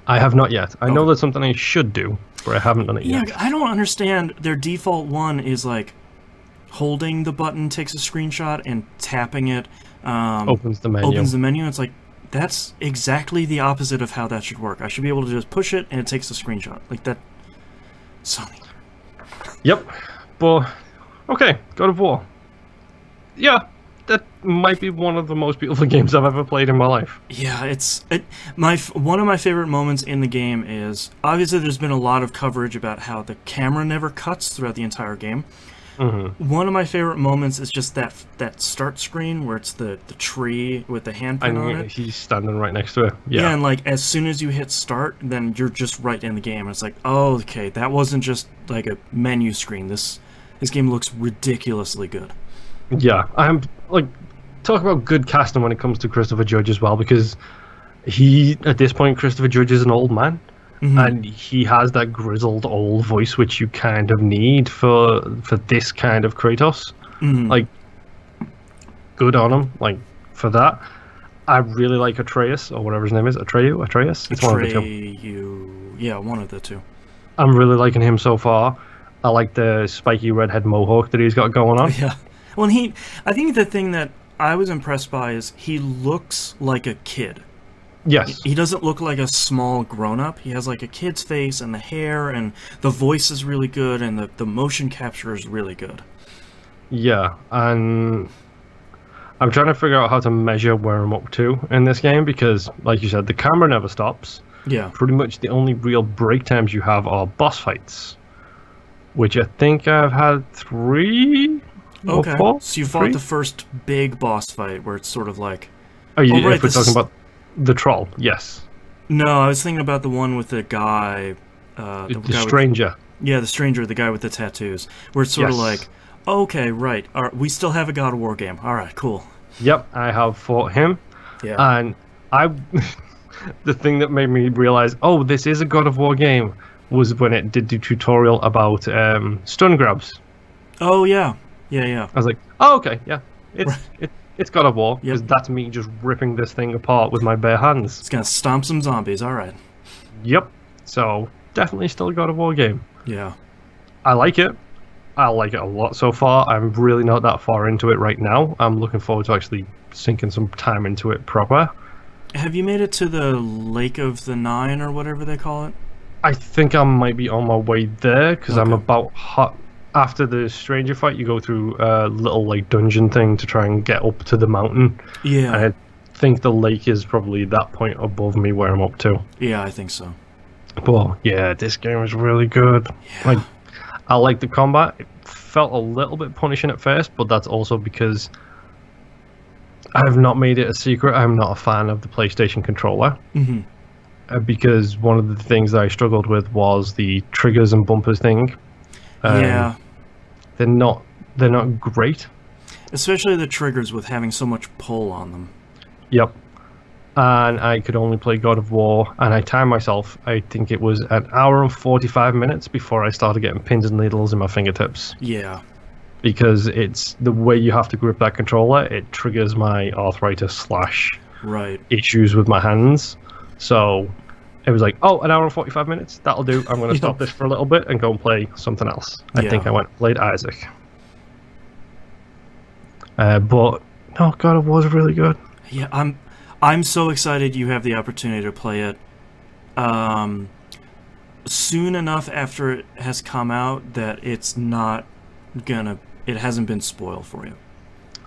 I have not yet. I know that's something I should do, but I haven't done it yet. Yeah, I don't understand. Their default one is like holding the button takes a screenshot and tapping it opens the menu. It's like, that's exactly the opposite of how that should work. I should be able to just push it and it takes a screenshot. Like that. Sony. Yep. But, okay, God of War. Yeah, that might be one of the most beautiful games I've ever played in my life. Yeah, one of my favorite moments in the game is, obviously there's been a lot of coverage about how the camera never cuts throughout the entire game. Mm-hmm. One of my favorite moments is just that start screen where it's the tree with the handprint on it. He's standing right next to it. Yeah, and like as soon as you hit start, then you're just right in the game. And it's like, oh, okay, that wasn't just like a menu screen. This game looks ridiculously good. Yeah, I'm like, talk about good casting when it comes to Christopher Judge as well, because at this point, Christopher Judge is an old man. Mm-hmm. And he has that grizzled old voice which you kind of need for this kind of Kratos. Mm-hmm. Like, good on him, like, for that. I really like Atreus, or whatever his name is. Atreus? It's one of the two. Yeah, one of the two. I'm really liking him so far. I like the spiky redhead mohawk that he's got going on. Yeah. Well, I think the thing that I was impressed by is he looks like a kid. Yes. He doesn't look like a small grown-up. He has like a kid's face, and the hair, and the voice is really good, and the motion capture is really good. Yeah, and I'm trying to figure out how to measure where I'm up to in this game, because, like you said, the camera never stops. Yeah. Pretty much the only real break times you have are boss fights, which I think I've had 3 Okay, or 4? So you fought the first big boss fight, where it's sort of like... If we're talking about the troll, yes. No, I was thinking about the one with the guy... the stranger. The stranger, the guy with the tattoos. Where it's sort of like, okay, right, we still have a God of War game. Alright, cool. Yep, I have fought him. Yeah. And I the thing that made me realize, oh, this is a God of War game, was when it did the tutorial about stun grabs. Oh yeah, yeah. I was like, oh okay, yeah, it's God of War, Yep. because that's me just ripping this thing apart with my bare hands. It's gonna stomp some zombies. All right. Yep. So definitely still a God of War game. Yeah. I like it. I like it a lot so far. I'm really not that far into it right now. I'm looking forward to actually sinking some time into it proper. Have you made it to the Lake of the Nine or whatever they call it? I think I might be on my way there because I'm Okay. about after the stranger fight. You go through a little like dungeon thing to try and get up to the mountain. Yeah. And I think the lake is probably that point above me where I'm up to. Yeah, I think so. But yeah, this game is really good. Yeah. Like, I like the combat. It felt a little bit punishing at first, but that's also because I have not made it a secret. I'm not a fan of the PlayStation controller. Mm-hmm. Because one of the things that I struggled with was the triggers and bumpers thing. Yeah. They're not great. Especially the triggers with having so much pull on them. Yep. And I could only play God of War, and I timed myself. I think it was an hour and 45 minutes before I started getting pins and needles in my fingertips. Yeah. Because it's the way you have to grip that controller, it triggers my arthritis / Right. issues with my hands. So it was like, oh, an hour and 45 minutes, that'll do. I'm going to stop this for a little bit and go and play something else. I think I went and played Isaac. But no, God of War's really good. Yeah, I'm so excited you have the opportunity to play it soon enough after it has come out that it hasn't been spoiled for you.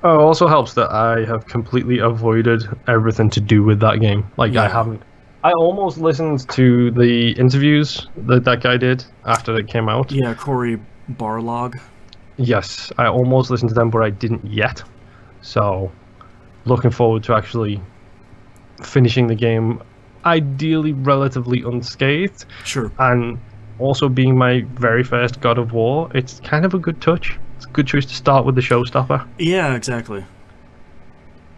Oh, it also helps that I have completely avoided everything to do with that game. Like, Yeah. I almost listened to the interviews that guy did after it came out. Yeah, Corey Barlog. Yes, I almost listened to them, but I didn't yet. So, looking forward to actually finishing the game, ideally relatively unscathed. Sure. And also being my very first God of War, it's kind of a good touch. It's a good choice to start with the showstopper. Yeah, exactly.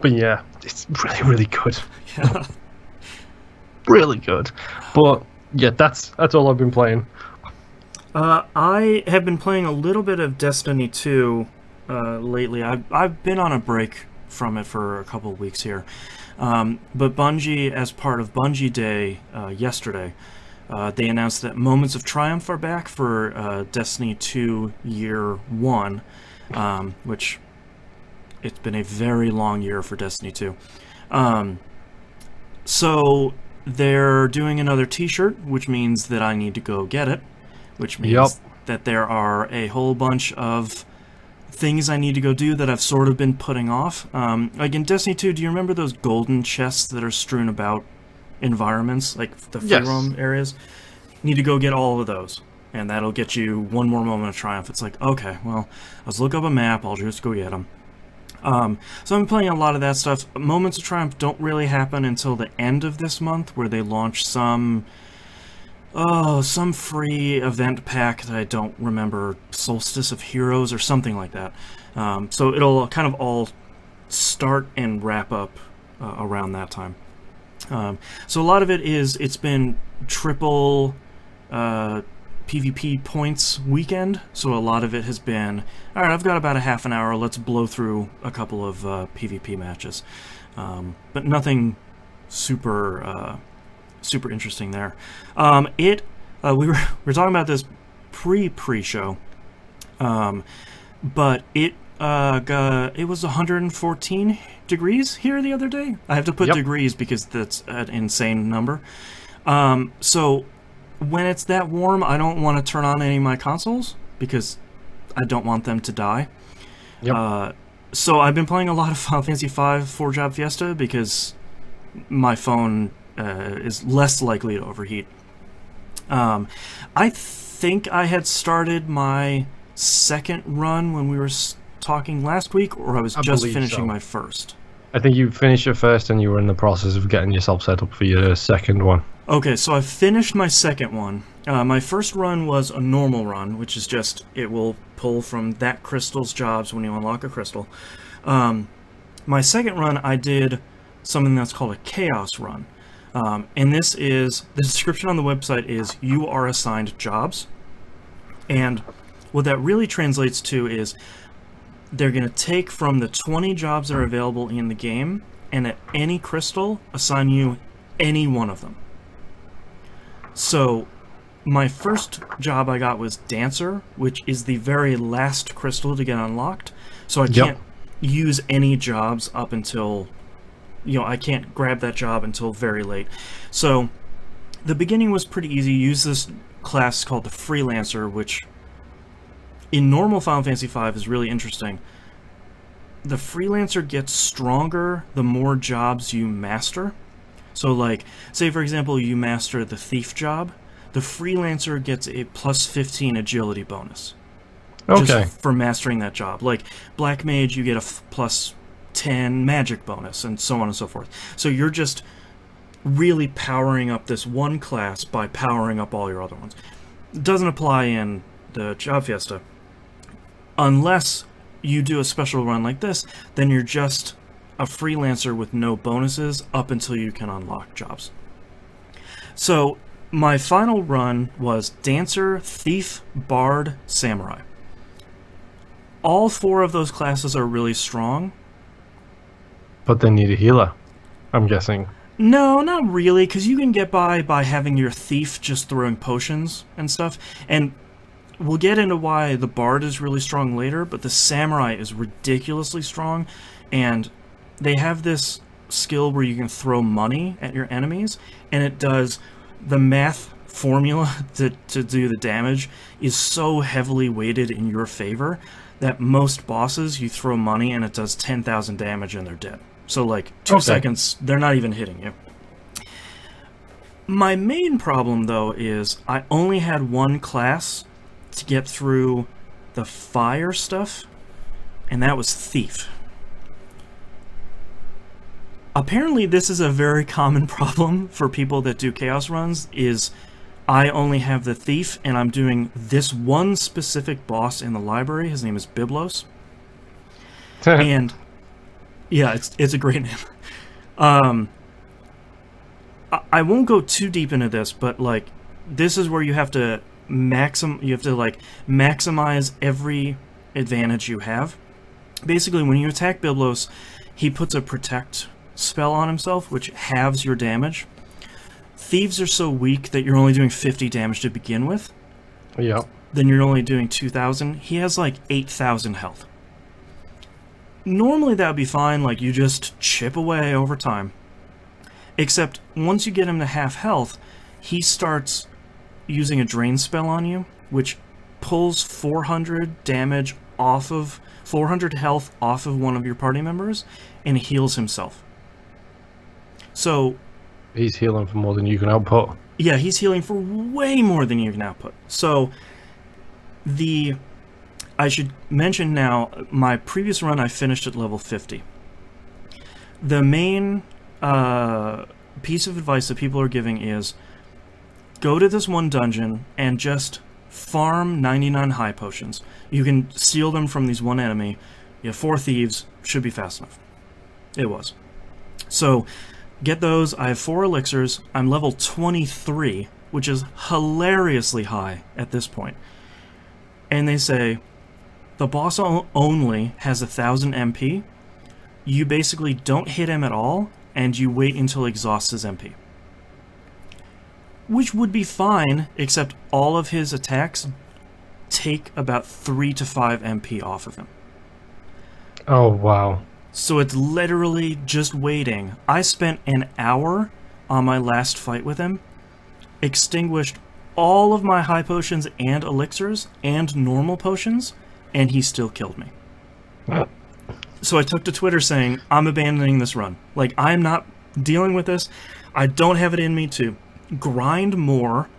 But yeah, it's really, really good. Yeah. Really good. But yeah, that's all I've been playing. I have been playing a little bit of Destiny 2 lately. I've been on a break from it for a couple of weeks here. But Bungie, as part of Bungie Day yesterday, they announced that Moments of Triumph are back for Destiny 2 Year 1, which it's been a very long year for Destiny 2. So they're doing another t-shirt, which means that I need to go get it, which means that there are a whole bunch of things I need to go do that I've sort of been putting off. Like in Destiny 2, do you remember those golden chests that are strewn about environments, like the free roam areas? Need to go get all of those, and that'll get you one more Moment of Triumph. It's like, okay, well, let's look up a map, I'll just go get them. So I'm playing a lot of that stuff. Moments of Triumph don't really happen until the end of this month, where they launch some free event pack that I don't remember, Solstice of Heroes or something like that. So it'll kind of all start and wrap up around that time. So a lot of it's been triple PvP points weekend, so a lot of it has been, alright, I've got about a half an hour, let's blow through a couple of PvP matches. But nothing super interesting there. We were talking about this pre-show, but it was 114 degrees here the other day. I have to put degrees because that's an insane number. So when it's that warm, I don't want to turn on any of my consoles because I don't want them to die. So I've been playing a lot of Final Fantasy V 4-Job Fiesta because my phone is less likely to overheat. I think I had started my second run when we were talking last week, or I was just finishing my first. I think you finished your first and you were in the process of getting yourself set up for your second one. Okay, so I finished my second one. My first run was a normal run, which is just, it will pull from that crystal's jobs when you unlock a crystal. My second run, I did something that's called a chaos run. And this is, the description on the website is, you are assigned jobs. And what that really translates to is they're going to take from the 20 jobs that are available in the game, and at any crystal, assign you any one of them. So my first job I got was Dancer, which is the very last crystal to get unlocked. So I can't use any jobs up until, you know, I can't grab that job until very late. So the beginning was pretty easy. Use this class called the Freelancer, which in normal Final Fantasy V is really interesting. The Freelancer gets stronger the more jobs you master. So like, say for example you master the Thief job, the Freelancer gets a plus 15 agility bonus. Okay. Just for mastering that job. Like Black Mage, you get a plus 10 magic bonus, and so on and so forth. So you're just really powering up this one class by powering up all your other ones. It doesn't apply in the Job Fiesta. Unless you do a special run like this, then you're just a Freelancer with no bonuses up until you can unlock jobs. So my final run was Dancer, Thief, Bard, Samurai. All 4 of those classes are really strong. But they need a healer, I'm guessing. No, not really, because you can get by having your Thief just throwing potions and stuff. And we'll get into why the Bard is really strong later, but the Samurai is ridiculously strong. And they have this skill where you can throw money at your enemies, and it does the math formula to do the damage is so heavily weighted in your favor that most bosses, you throw money and it does 10,000 damage and they're dead. So like 2 seconds, they're not even hitting you. My main problem though is I only had one class to get through the fire stuff, and that was Thief. Apparently this is a very common problem for people that do Chaos runs, is I only have the Thief, and I'm doing this one specific boss in the library. His name is Biblos. And, yeah, it's a great name. I won't go too deep into this, but, like, this is where you have to maximize every advantage you have. Basically, when you attack Biblos, he puts a Protect spell on himself, which halves your damage. Thieves are so weak that you're only doing 50 damage to begin with. Yeah. Then you're only doing 2,000. He has like 8,000 health. Normally that would be fine, like you just chip away over time. Except once you get him to half health, he starts using a drain spell on you, which pulls 400 damage off of 400 health off of one of your party members and heals himself. So he's healing for more than you can output. Yeah, he's healing for way more than you can output. So I should mention now, my previous run I finished at level 50. The main piece of advice that people are giving is go to this one dungeon and just farm 99 high potions. You can steal them from these one enemy. You have 4 thieves, should be fast enough. It was. So get those. I have 4 elixirs. I'm level 23, which is hilariously high at this point. And they say, the boss only has 1,000 MP. You basically don't hit him at all, and you wait until he exhausts his MP. Which would be fine, except all of his attacks take about 3 to 5 MP off of him. Oh, wow. So it's literally just waiting. I spent an hour on my last fight with him, extinguished all of my high potions and elixirs and normal potions, and he still killed me. So I took to Twitter saying, I'm abandoning this run. Like, I'm not dealing with this. I don't have it in me to grind more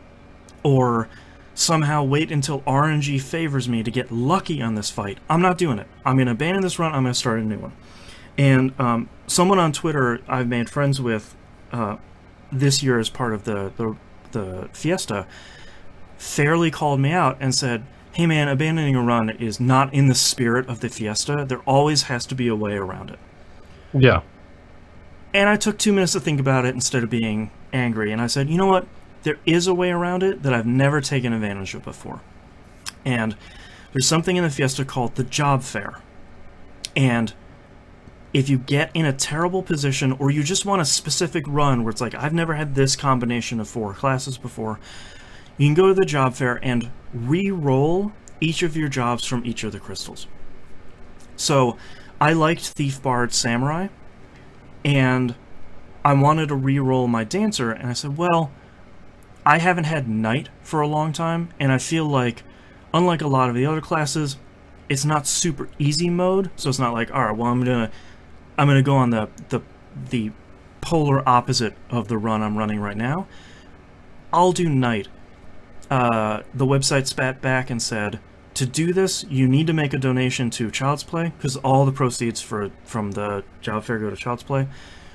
or somehow wait until RNG favors me to get lucky on this fight. I'm not doing it. I'm going to abandon this run. I'm going to start a new one. And someone on Twitter I've made friends with this year as part of the Fiesta fairly called me out and said, hey man, abandoning a run is not in the spirit of the Fiesta. There always has to be a way around it. Yeah. And I took 2 minutes to think about it instead of being angry, and I said, you know what? There is a way around it that I've never taken advantage of before. And there's something in the Fiesta called the job fair. And if you get in a terrible position, or you just want a specific run where it's like, I've never had this combination of 4 classes before, you can go to the job fair and re-roll each of your jobs from each of the crystals. So I liked Thief, Bard, Samurai, and I wanted to re-roll my Dancer, and I said, well, I haven't had Knight for a long time, and I feel like, unlike a lot of the other classes, it's not super easy mode, so it's not like, alright, well, I'm gonna go on the polar opposite of the run I'm running right now. I'll do Knight. The website spat back and said, to do this, you need to make a donation to Child's Play, because all the proceeds from the job fair go to Child's Play.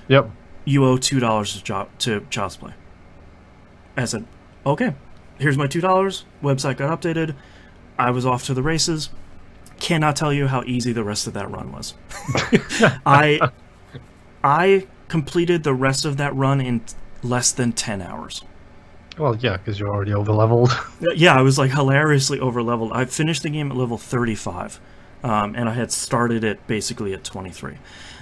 Yep. You owe $2 to Child's Play. I said, okay, here's my $2. Website got updated. I was off to the races. Cannot tell you how easy the rest of that run was. I completed the rest of that run in less than 10 hours. Well, yeah, because you're already over-leveled. Yeah, I was like hilariously over-leveled. I finished the game at level 35, and I had started it basically at 23.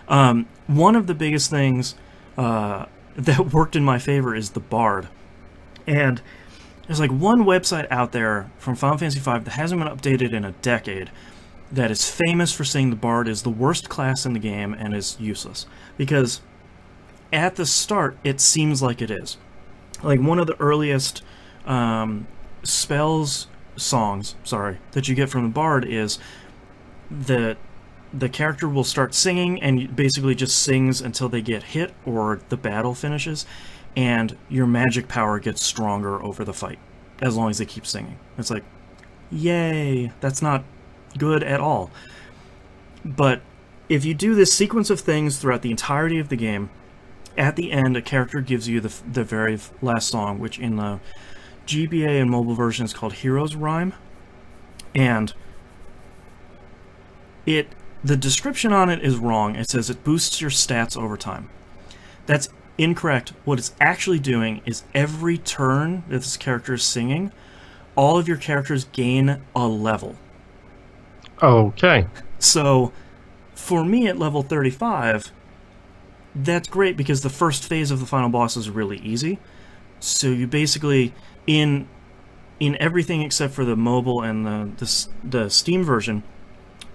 One of the biggest things that worked in my favor is the Bard. And there's like one website out there from Final Fantasy V that hasn't been updated in a decade that is famous for saying the Bard is the worst class in the game and is useless. Because at the start, it seems like it is. Like one of the earliest songs that you get from the Bard is the character will start singing and basically just sings until they get hit or the battle finishes, and your magic power gets stronger over the fight as long as they keep singing. It's like, yay, that's not good at all. But if you do this sequence of things throughout the entirety of the game, at the end, a character gives you the very last song, which in the GBA and mobile version is called Hero's Rhyme. And the description on it is wrong. It says it boosts your stats over time. That's incorrect. What it's actually doing is every turn that this character is singing, all of your characters gain a level. Okay. So, for me at level 35... that's great because the first phase of the final boss is really easy. So you basically, in everything except for the mobile and the Steam version,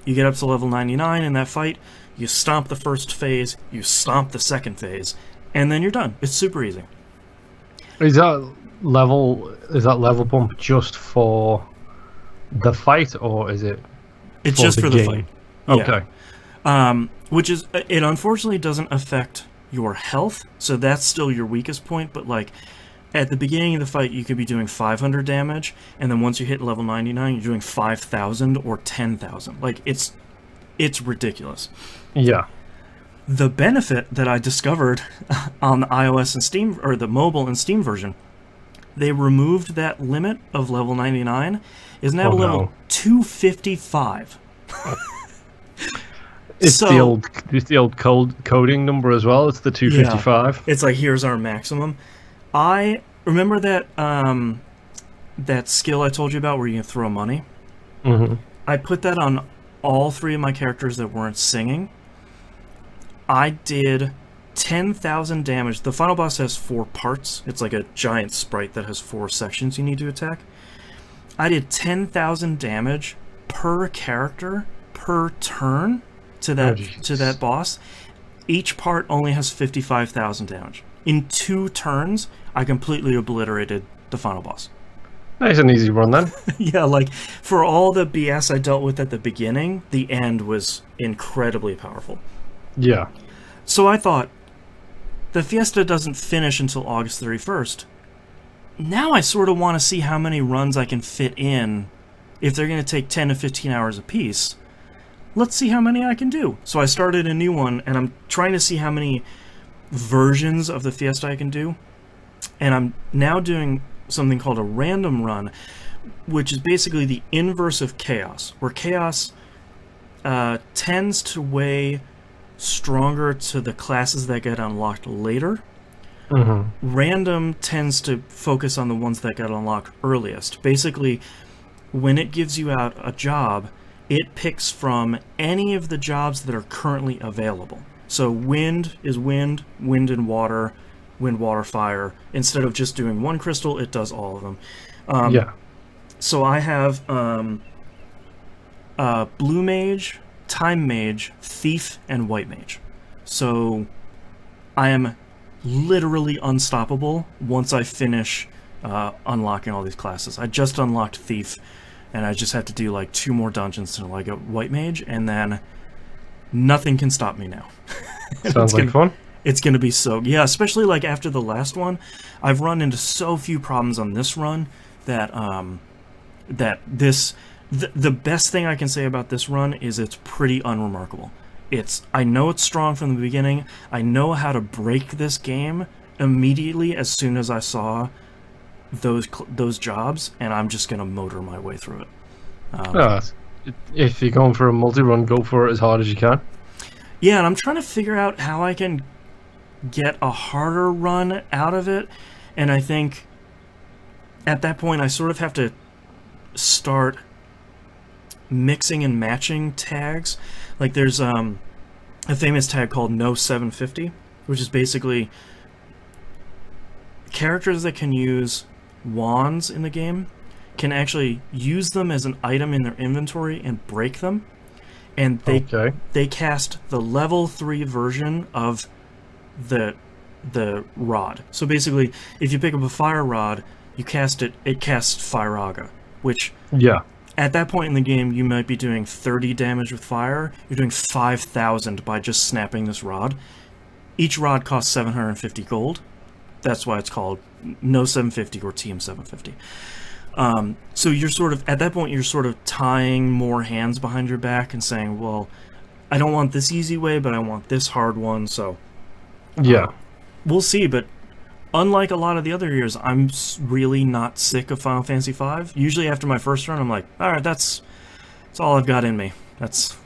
you get up to level 99 in that fight, you stomp the first phase, you stomp the second phase, and then you're done. It's super easy. Is that level bump just for the fight, or is it? It's just for the fight. Okay. Yeah. Which is, it unfortunately doesn't affect your health, so that's still your weakest point, but like, at the beginning of the fight, you could be doing 500 damage, and then once you hit level 99, you're doing 5,000 or 10,000. Like, it's ridiculous. Yeah. The benefit that I discovered on the iOS and Steam, or the mobile and Steam version, they removed that limit of level 99, is now level 255. It's the old coding number as well. It's the 255. Yeah, it's like, here's our maximum. I remember that that skill I told you about where you can throw money. Mm-hmm. I put that on all 3 of my characters that weren't singing. I did 10,000 damage. The final boss has 4 parts. It's like a giant sprite that has 4 sections you need to attack. I did 10,000 damage per character per turn to that boss. Each part only has 55,000 damage. In 2 turns, I completely obliterated the final boss. Nice and easy run then. Yeah, like, for all the BS I dealt with at the beginning, the end was incredibly powerful. Yeah. So I thought, the Fiesta doesn't finish until August 31st. Now I sort of want to see how many runs I can fit in. If they're going to take 10 to 15 hours apiece, let's see how many I can do. So I started a new one, and I'm trying to see how many versions of the Fiesta I can do. And I'm now doing something called a random run, which is basically the inverse of chaos, where chaos tends to weigh stronger to the classes that get unlocked later, Random tends to focus on the ones that get unlocked earliest. Basically, when it gives you out a job, it picks from any of the jobs that are currently available. So wind is wind, wind and water, wind, water, fire. Instead of just doing one crystal, it does all of them. So I have blue mage, time mage, thief, and white mage. So I am literally unstoppable once I finish unlocking all these classes. I just unlocked thief, and I just have to do like 2 more dungeons until I get white mage, and then nothing can stop me now. Sounds like fun. It's gonna be so, yeah, especially like after the last one. I've run into so few problems on this run that the best thing I can say about this run is it's pretty unremarkable. I know it's strong from the beginning. I know how to break this game immediately as soon as I saw those jobs, and I'm just gonna motor my way through it. If you're going for a multi-run, go for it as hard as you can. Yeah, and I'm trying to figure out how I can get a harder run out of it, and I think at that point I sort of have to start mixing and matching tags. Like there's a famous tag called No 750, which is basically characters that can use wands in the game can actually use them as an item in their inventory and break them, and they cast the level 3 version of the rod. So basically, if you pick up a fire rod, you cast it casts Firaga, which at that point in the game you might be doing 30 damage with fire. You're doing 5,000 by just snapping this rod. Each rod costs 750 gold. That's why it's called No 750 or TM 750. So you're sort of, at that point, you're sort of tying more hands behind your back and saying, well, I don't want this easy way, but I want this hard one, so... we'll see, but unlike a lot of the other years, I'm really not sick of Final Fantasy V. Usually after my first run, I'm like, alright, that's all I've got in me. That's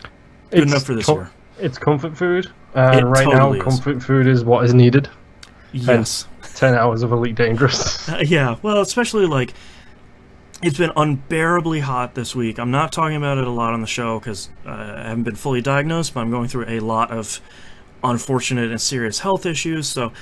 good enough for this year. It's comfort food, and right now, comfort food is what is needed. Yes. And 10 hours of Elite Dangerous. Yeah, well, especially, like, it's been unbearably hot this week. I'm not talking about it a lot on the show because I haven't been fully diagnosed, but I'm going through a lot of unfortunate and serious health issues, so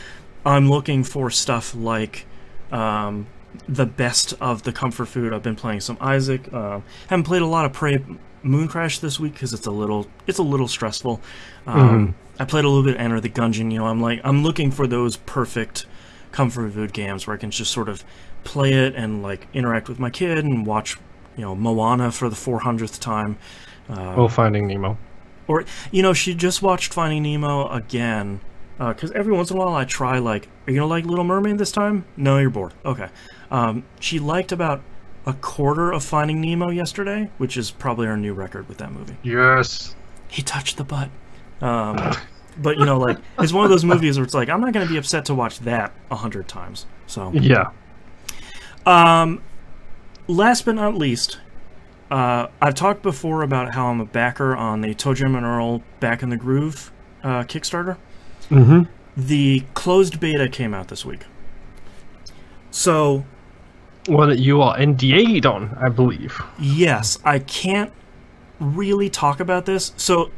I'm looking for stuff like the best of the comfort food. I've been playing some Isaac. Haven't played a lot of Prey Mooncrash this week because it's a little stressful. I played a little bit of Enter the Gungeon. You know, I'm looking for those perfect comfort food games where I can just sort of play it and like interact with my kid and watch, you know, Moana for the 400th time. Or Finding Nemo. Or, you know, she just watched Finding Nemo again. Because every once in a while I try, like, are you going to like Little Mermaid this time? No, you're bored. Okay. She liked about a quarter of Finding Nemo yesterday, which is probably our new record with that movie. Yes. He touched the butt. But, you know, like, it's one of those movies where it's like, I'm not going to be upset to watch that 100 times. So. Yeah. Last but not least, I've talked before about how I'm a backer on the ToeJam and Earl Back in the Groove Kickstarter. The closed beta came out this week. So... Well, you are NDA'd on, I believe. Yes, I can't really talk about this. So,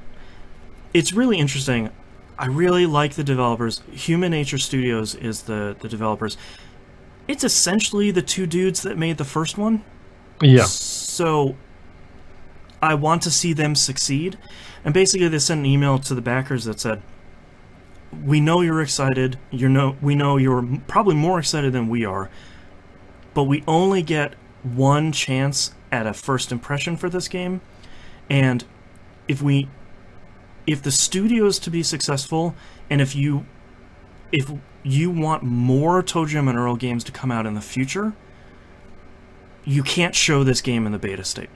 it's really interesting. I really like the developers. Human Nature Studios is the developers. It's essentially the 2 dudes that made the first one. Yeah. So, I want to see them succeed. And basically they sent an email to the backers that said, we know you're excited. We know you're probably more excited than we are. But we only get one chance at a first impression for this game. And if the studio is to be successful, and if you want more ToeJam and Earl games to come out in the future, you can't show this game in the beta state.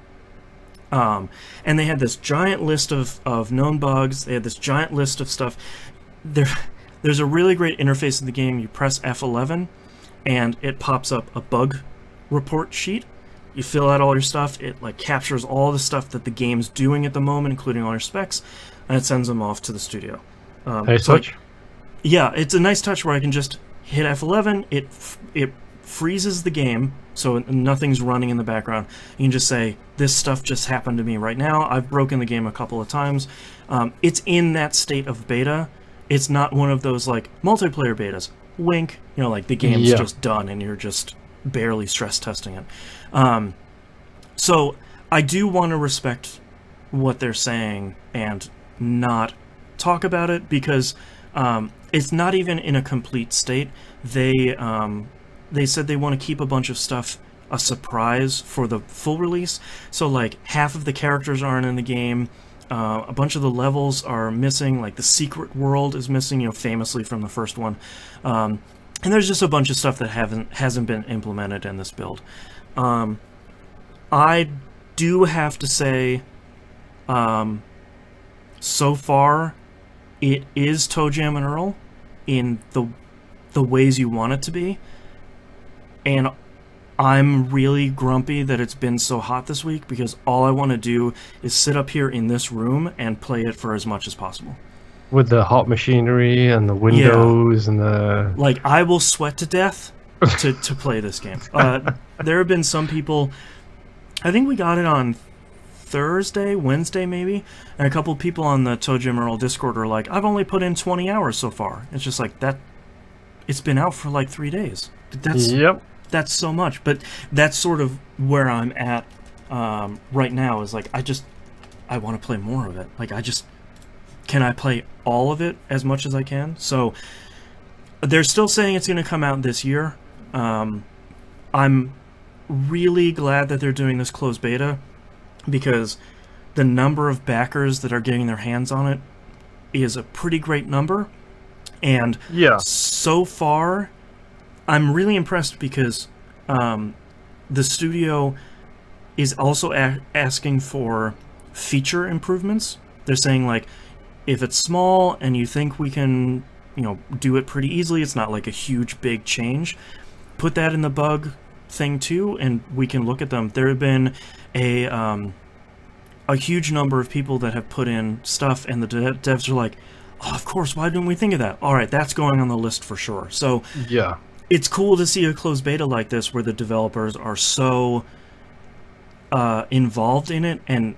And they had this giant list of known bugs. They had this giant list of stuff. There's a really great interface in the game. You press F11, and it pops up a bug report sheet. You fill out all your stuff. It like captures all the stuff that the game's doing at the moment, including all your specs, and it sends them off to the studio. Nice touch. Yeah, it's a nice touch where I can just hit F11, it freezes the game, so nothing's running in the background. You can just say, this stuff just happened to me right now. I've broken the game a couple of times. It's in that state of beta. It's not one of those, like, multiplayer betas. Wink. You know, like, the game's just done and you're just barely stress testing it. So, I do want to respect what they're saying and not talk about it, because it's not even in a complete state. They said they want to keep a bunch of stuff a surprise for the full release. So, like, half of the characters aren't in the game. A bunch of the levels are missing. Like, the secret world is missing, you know, famously from the first one. And there's just a bunch of stuff that hasn't been implemented in this build. I do have to say, so far, it is ToeJam and Earl in the ways you want it to be. And I'm really grumpy that it's been so hot this week, because all I want to do is sit up here in this room and play it for as much as possible. With the hot machinery and the windows and the... Like, I will sweat to death to play this game. There have been some people... I think we got it on Thursday, Wednesday maybe, and a couple people on the ToeJam Earl Discord are like, I've only put in 20 hours so far. It's just like, that... It's been out for like 3 days. That's so much. But that's sort of where I'm at right now, is like, I want to play more of it. Like, can I play all of it as much as I can? So they're still saying it's going to come out this year. I'm really glad that they're doing this closed beta, because the number of backers that are getting their hands on it is a pretty great number. And so far, I'm really impressed, because the studio is also asking for feature improvements. They're saying, like, if it's small and you think we can, you know, do it pretty easily, it's not like a huge big change, put that in the bug thing too, and we can look at them. There have been a huge number of people that have put in stuff, and the devs are like, oh, of course, why didn't we think of that? All right, that's going on the list for sure. So it's cool to see a closed beta like this, where the developers are so involved in it, and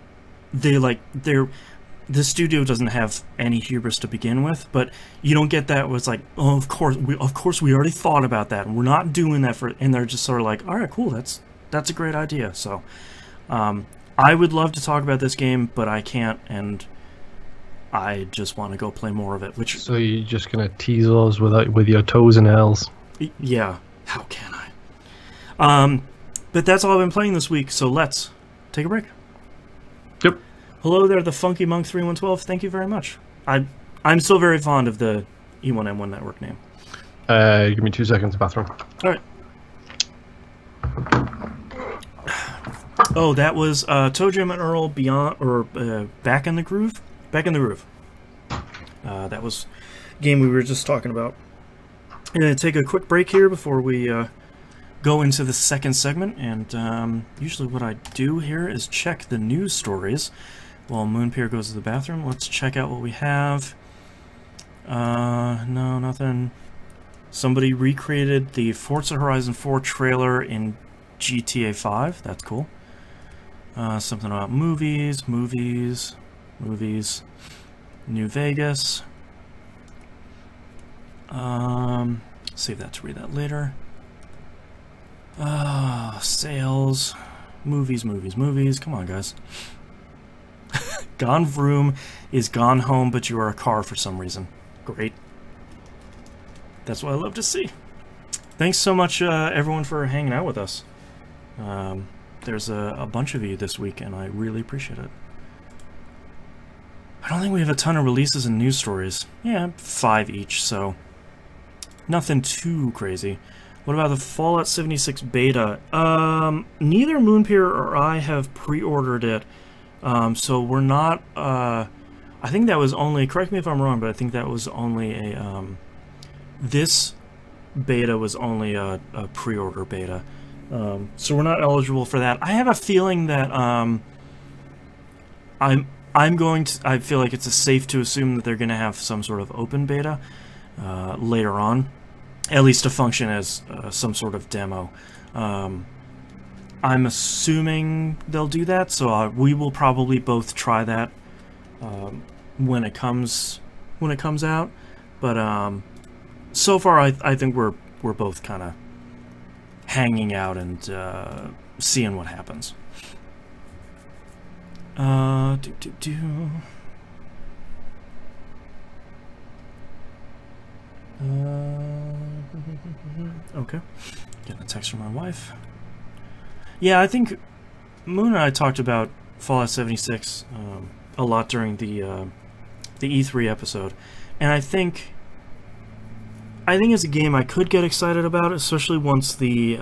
the studio doesn't have any hubris to begin with, but you don't get that was like, oh, of course we already thought about that, and we're not doing that and they're just sort of like, all right, cool, that's a great idea. So I would love to talk about this game, but I can't, and I just want to go play more of it. So you're just gonna tease us with your toes and L's? Yeah, how can I? But that's all I've been playing this week, so let's take a break. Yep. Hello there, the Funky Monk 3112. Thank you very much. I'm still very fond of the E1M1 network name. Give me 2 seconds, bathroom. All right. Oh, that was ToeJam and Earl Beyond, or Back in the Groove. Back in the Groove. That was a game we were just talking about. I'm going to take a quick break here before we go into the second segment, and usually what I do here is check the news stories while Moonpier goes to the bathroom. Let's check out what we have. No, nothing. Somebody recreated the Forza Horizon 4 trailer in GTA 5. That's cool. Something about movies. New Vegas. Save that to read that later. Sales. Movies. Come on, guys. Gone Vroom is gone home, but you are a car for some reason. Great. That's what I love to see. Thanks so much, everyone, for hanging out with us. There's a bunch of you this week, and I really appreciate it. I don't think we have a ton of releases and news stories. Yeah, 5 each, so nothing too crazy. What about the Fallout 76 beta? Neither Moonpier or I have pre-ordered it, so we're not... I think that was only... Correct me if I'm wrong, but I think that was only a... this beta was only a pre-order beta. So we're not eligible for that. I have a feeling that I feel like it's safe to assume that they're going to have some sort of open beta later on. at least to function as some sort of demo. I'm assuming they'll do that, so we will probably both try that when it comes out. But so far, I think we're both kind of hanging out and seeing what happens. Okay. Getting a text from my wife. Yeah, I think Moon and I talked about Fallout 76 a lot during the E3 episode, and I think it's a game I could get excited about, especially once the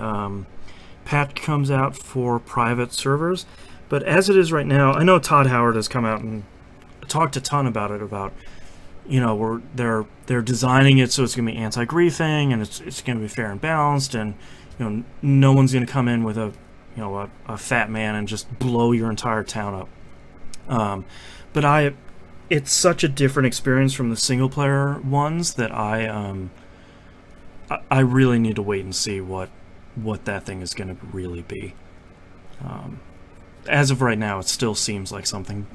patch comes out for private servers. But as it is right now, I know Todd Howard has come out and talked a ton about it, about, you know, they're designing it so it's going to be anti-griefing, and it's going to be fair and balanced, and, you know, no one's going to come in with a fat man and just blow your entire town up. But it's such a different experience from the single player ones that I really need to wait and see what that thing is going to really be. As of right now, it still seems like something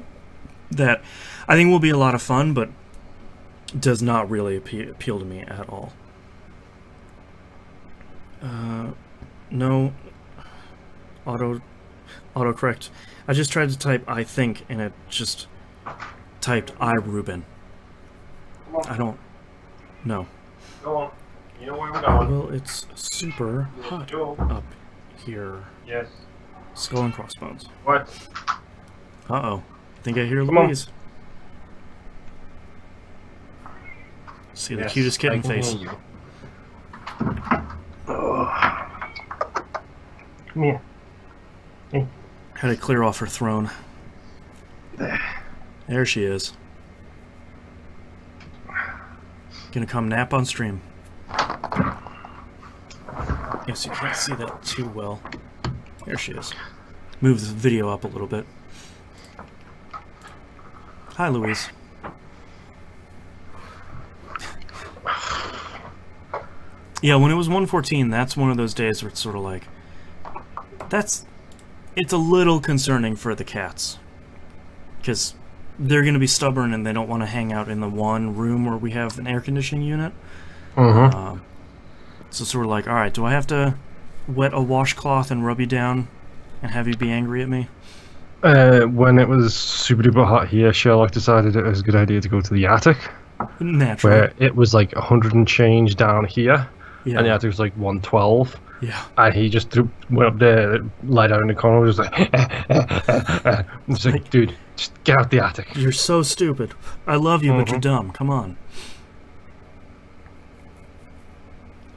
that I think will be a lot of fun, but does not really appeal to me at all. No autocorrect. I just tried to type I think, and it just typed I Ruben. I don't know. Go on. You know where we're going. Well, it's super hot up here. Yes. Skull and crossbones. What? Uh-oh. I think I hear Come on. Louise. See the Yes, cutest kitten I can face. hear you. Come here. Hey. Had to clear off her throne. There she is. Gonna come nap on stream. Yes, you can't see that too well. There she is. Move the video up a little bit. Hi, Louise. Yeah, when it was 114, that's one of those days where it's sort of like... It's a little concerning for the cats. Because they're going to be stubborn and they don't want to hang out in the one room where we have an air conditioning unit. Mm-hmm. So sort of like, alright, do I have to wet a washcloth and rub you down and have you be angry at me? When it was super duper hot here, Sherlock decided it was a good idea to go to the attic. Naturally. Where it was like 100 and change down here. Yeah. And the attic was like 112. Yeah. And he just went up there, lied down in the corner, was like, it's like, dude, just get out the attic. You're so stupid. I love you, but you're dumb. Come on.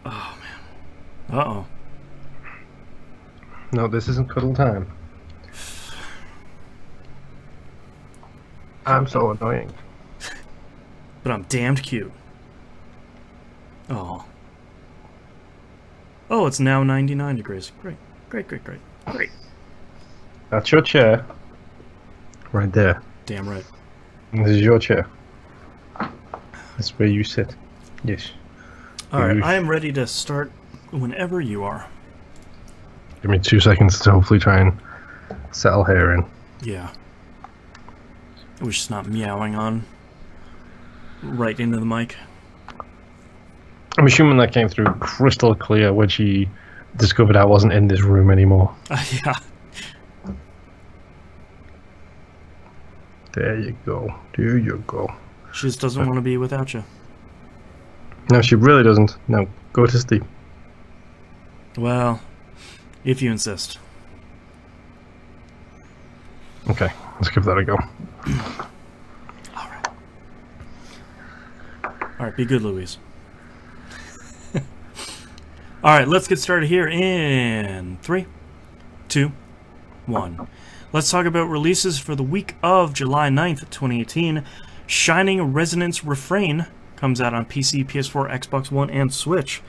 Oh, man. Uh-oh. No, this isn't cuddle time. I'm so annoying. But I'm damned cute. Oh. Oh, it's now 99 degrees. Great. Great, great, great. Great. That's your chair. Right there. Damn right. And this is your chair. That's where you sit. Yes. Alright, I am ready to start whenever you are. Give me 2 seconds to hopefully try and settle hair in. Yeah. It was just not meowing on right into the mic. I'm assuming that came through crystal clear when she discovered I wasn't in this room anymore. Yeah. There you go. There you go. She just doesn't want to be without you. No, she really doesn't. No, go to sleep. Well, if you insist. Okay, let's give that a go. Alright. Alright, be good, Louise. Alright, let's get started here in 3, 2, 1. Let's talk about releases for the week of July 9th, 2018. Shining Resonance Refrain comes out on PC, PS4, Xbox One, and Switch.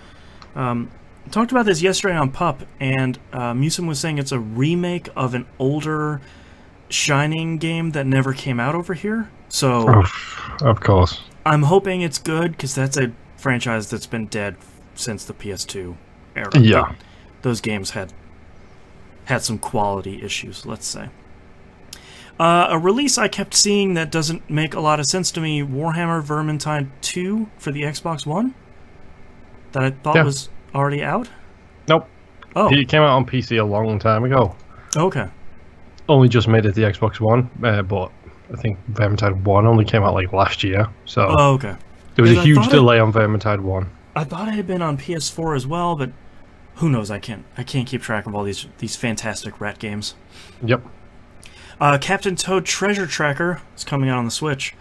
Talked about this yesterday on Pup, and Musim was saying it's a remake of an older Shining game that never came out over here. So, of course. I'm hoping it's good, because that's a franchise that's been dead since the PS2 era. Yeah. Those games had some quality issues, let's say. A release I kept seeing that doesn't make a lot of sense to me, Warhammer Vermintide 2 for the Xbox One, that I thought was already out? Nope. Oh. It came out on PC a long time ago. Okay. Only just made it the Xbox One, but I think Vermintide 1 only came out like last year, so... Oh, okay. There was a huge delay on Vermintide 1. I thought it had been on PS4 as well, but who knows, I can't keep track of all these fantastic rat games. Yep. Captain Toad Treasure Tracker is coming out on the Switch.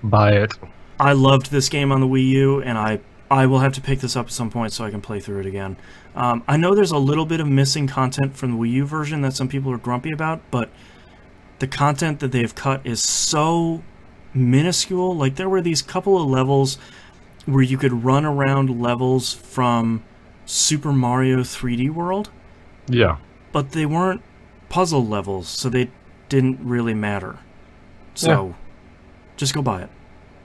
Buy it. I loved this game on the Wii U, and I will have to pick this up at some point so I can play through it again. I know there's a little bit of missing content from the Wii U version that some people are grumpy about, but the content that they've cut is so minuscule. Like, there were these couple of levels where you could run around levels from Super Mario 3D World. Yeah. But they weren't puzzle levels, so they didn't really matter. So, just go buy it.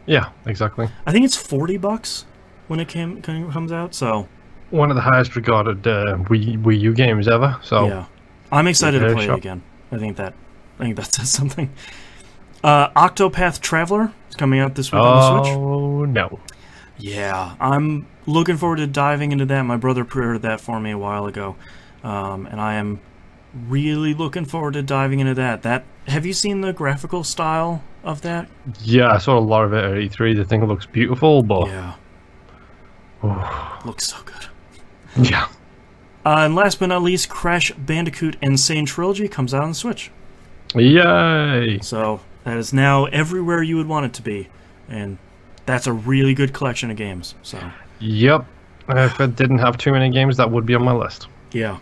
Yeah, exactly. I think it's $40 when it comes out, so... One of the highest regarded Wii U games ever, so... Yeah. I'm excited to play it again. I think that says something. Octopath Traveler is coming out this week on the Switch. Oh, no. Yeah, I'm looking forward to diving into that. My brother pre-ordered that for me a while ago, and I am really looking forward to diving into that. Have you seen the graphical style of that? Yeah, I saw a lot of it at E3. The thing looks beautiful, but... Yeah. Looks so good. Yeah. And last but not least, Crash Bandicoot Insane Trilogy comes out on the Switch. Yay! So, that is now everywhere you would want it to be. And that's a really good collection of games. So. Yep. If it didn't have too many games, that would be on my list. Yeah.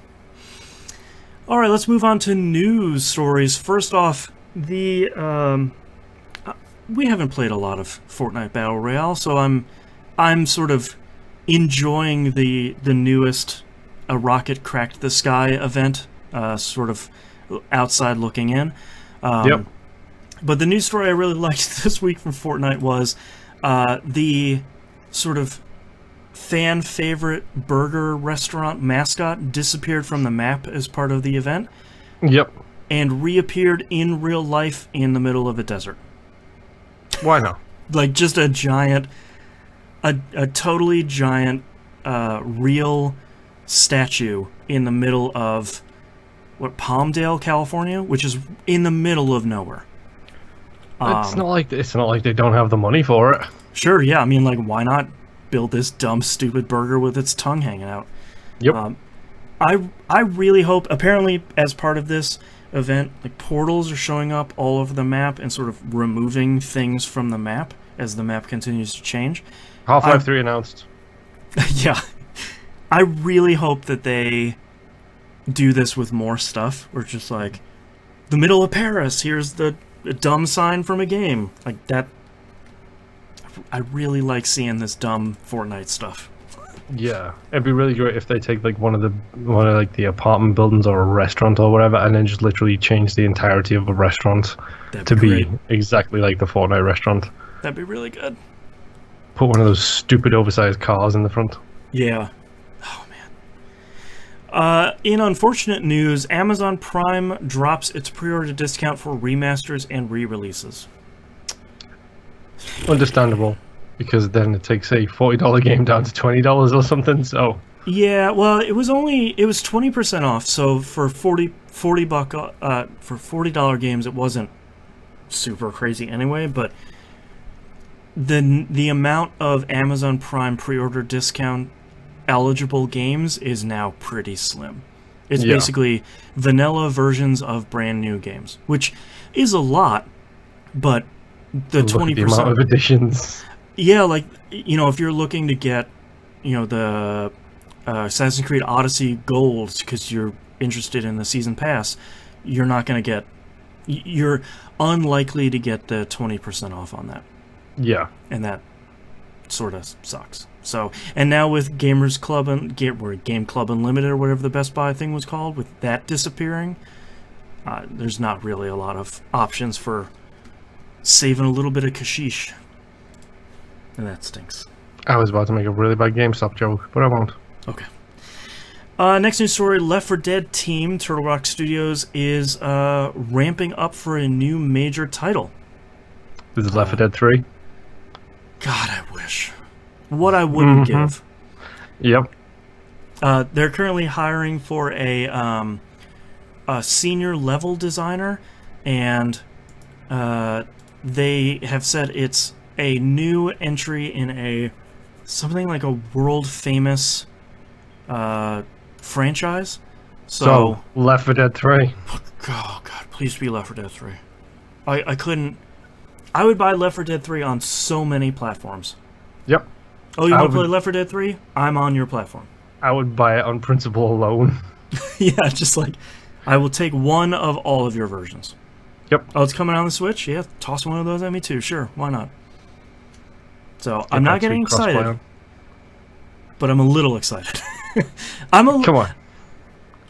Alright, let's move on to news stories. First off, we haven't played a lot of Fortnite Battle Royale, so I'm sort of enjoying the newest A Rocket Cracked the Sky event, sort of outside looking in. Yep. But the news story I really liked this week from Fortnite was the sort of fan favorite burger restaurant mascot disappeared from the map as part of the event. Yep. And reappeared in real life in the middle of a desert. Why not? Like, just a giant, a totally giant, real statue in the middle of, Palmdale, California? Which is in the middle of nowhere. It's not like they don't have the money for it. Sure, yeah. I mean, like, why not build this dumb, stupid burger with its tongue hanging out? Yep. I really hope, apparently, as part of this event, like, portals are showing up all over the map and sort of removing things from the map as the map continues to change. Half-Life 3 announced. Yeah. I really hope that they do this with more stuff. Or just like, the middle of Paris, here's the dumb sign from a game. Like, that... I really like seeing this dumb Fortnite stuff. Yeah, it'd be really great if they take like one of the apartment buildings or a restaurant or whatever, and then just literally change the entirety of a restaurant to be exactly like the Fortnite restaurant. That'd be really good. Put one of those stupid oversized cars in the front. Yeah. Oh man. In unfortunate news, Amazon Prime drops its pre-order discount for remasters and re-releases. Understandable, because then it takes a $40 game down to $20 or something. So yeah, well, it was 20% off. So for $40 games, it wasn't super crazy anyway. But the amount of Amazon Prime pre-order discount eligible games is now pretty slim. It's basically vanilla versions of brand new games, which is a lot, but the 20%. The amount of editions. Yeah, like, you know, if you're looking to get, you know, the Assassin's Creed Odyssey Gold because you're interested in the Season Pass, you're not going to get... You're unlikely to get the 20% off on that. Yeah. And that sort of sucks. So, and now with Gamers Club and Game Club Unlimited or whatever the Best Buy thing was called, with that disappearing, there's not really a lot of options for saving a little bit of cashish. And that stinks. I was about to make a really bad GameStop joke, but I won't. Okay. Next news story, Left 4 Dead team, Turtle Rock Studios, is ramping up for a new major title. Is it Left 4 Dead 3? God, I wish. What I wouldn't give. Yep. They're currently hiring for a senior level designer, and they have said it's a new entry in a something like a world famous franchise. So Left 4 Dead 3. Oh God, please be Left 4 Dead 3. I couldn't. I would buy Left 4 Dead 3 on so many platforms. Yep. Oh, you want to play Left 4 Dead 3? I'm on your platform. I would buy it on principle alone. Yeah, just like, I will take one of all of your versions. Yep. Oh, it's coming out on the Switch? Yeah, toss one of those at me too. Sure, why not? So, I'm not getting excited, but I'm a little excited. Come on.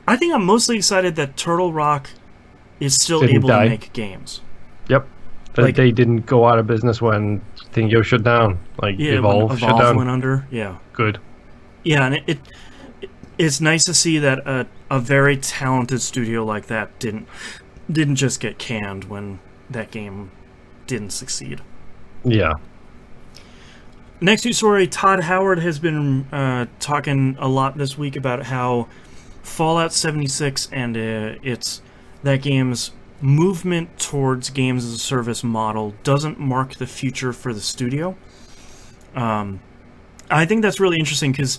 I think I'm mostly excited that Turtle Rock is still able to make games. Yep. But they didn't go out of business when Thingio shut down. Like, yeah, Evolve shut down. Went under. Yeah. Good. Yeah, and it's nice to see that a very talented studio like that didn't just get canned when that game didn't succeed. Yeah. Next news story, Todd Howard has been talking a lot this week about how Fallout 76 and that game's movement towards games as a service model doesn't mark the future for the studio. I think that's really interesting because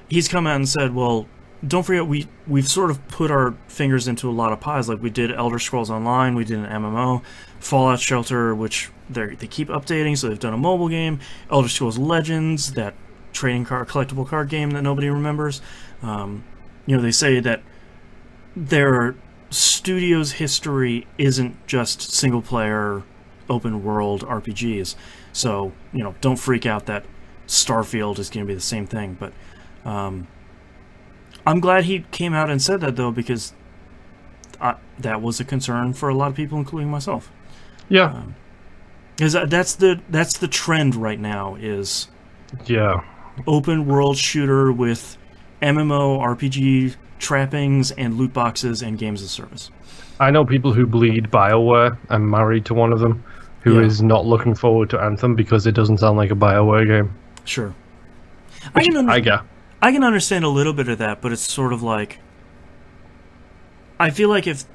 he's come out and said, well, don't forget we've sort of put our fingers into a lot of pies. Like we did Elder Scrolls Online, we did an MMO, Fallout Shelter, which they keep updating, so they've done a mobile game, Elder Scrolls Legends, that trading card, collectible card game that nobody remembers. They say that their studio's history isn't just single-player, open-world RPGs. So, don't freak out that Starfield is going to be the same thing. But I'm glad he came out and said that, though, because that was a concern for a lot of people, including myself. Yeah. Because that's the trend right now is open-world shooter with MMO, RPG trappings, and loot boxes, and games as a service. I know people who bleed BioWare. I'm married to one of them who is not looking forward to Anthem because it doesn't sound like a BioWare game. Sure. I can understand a little bit of that, but it's sort of like, I feel like if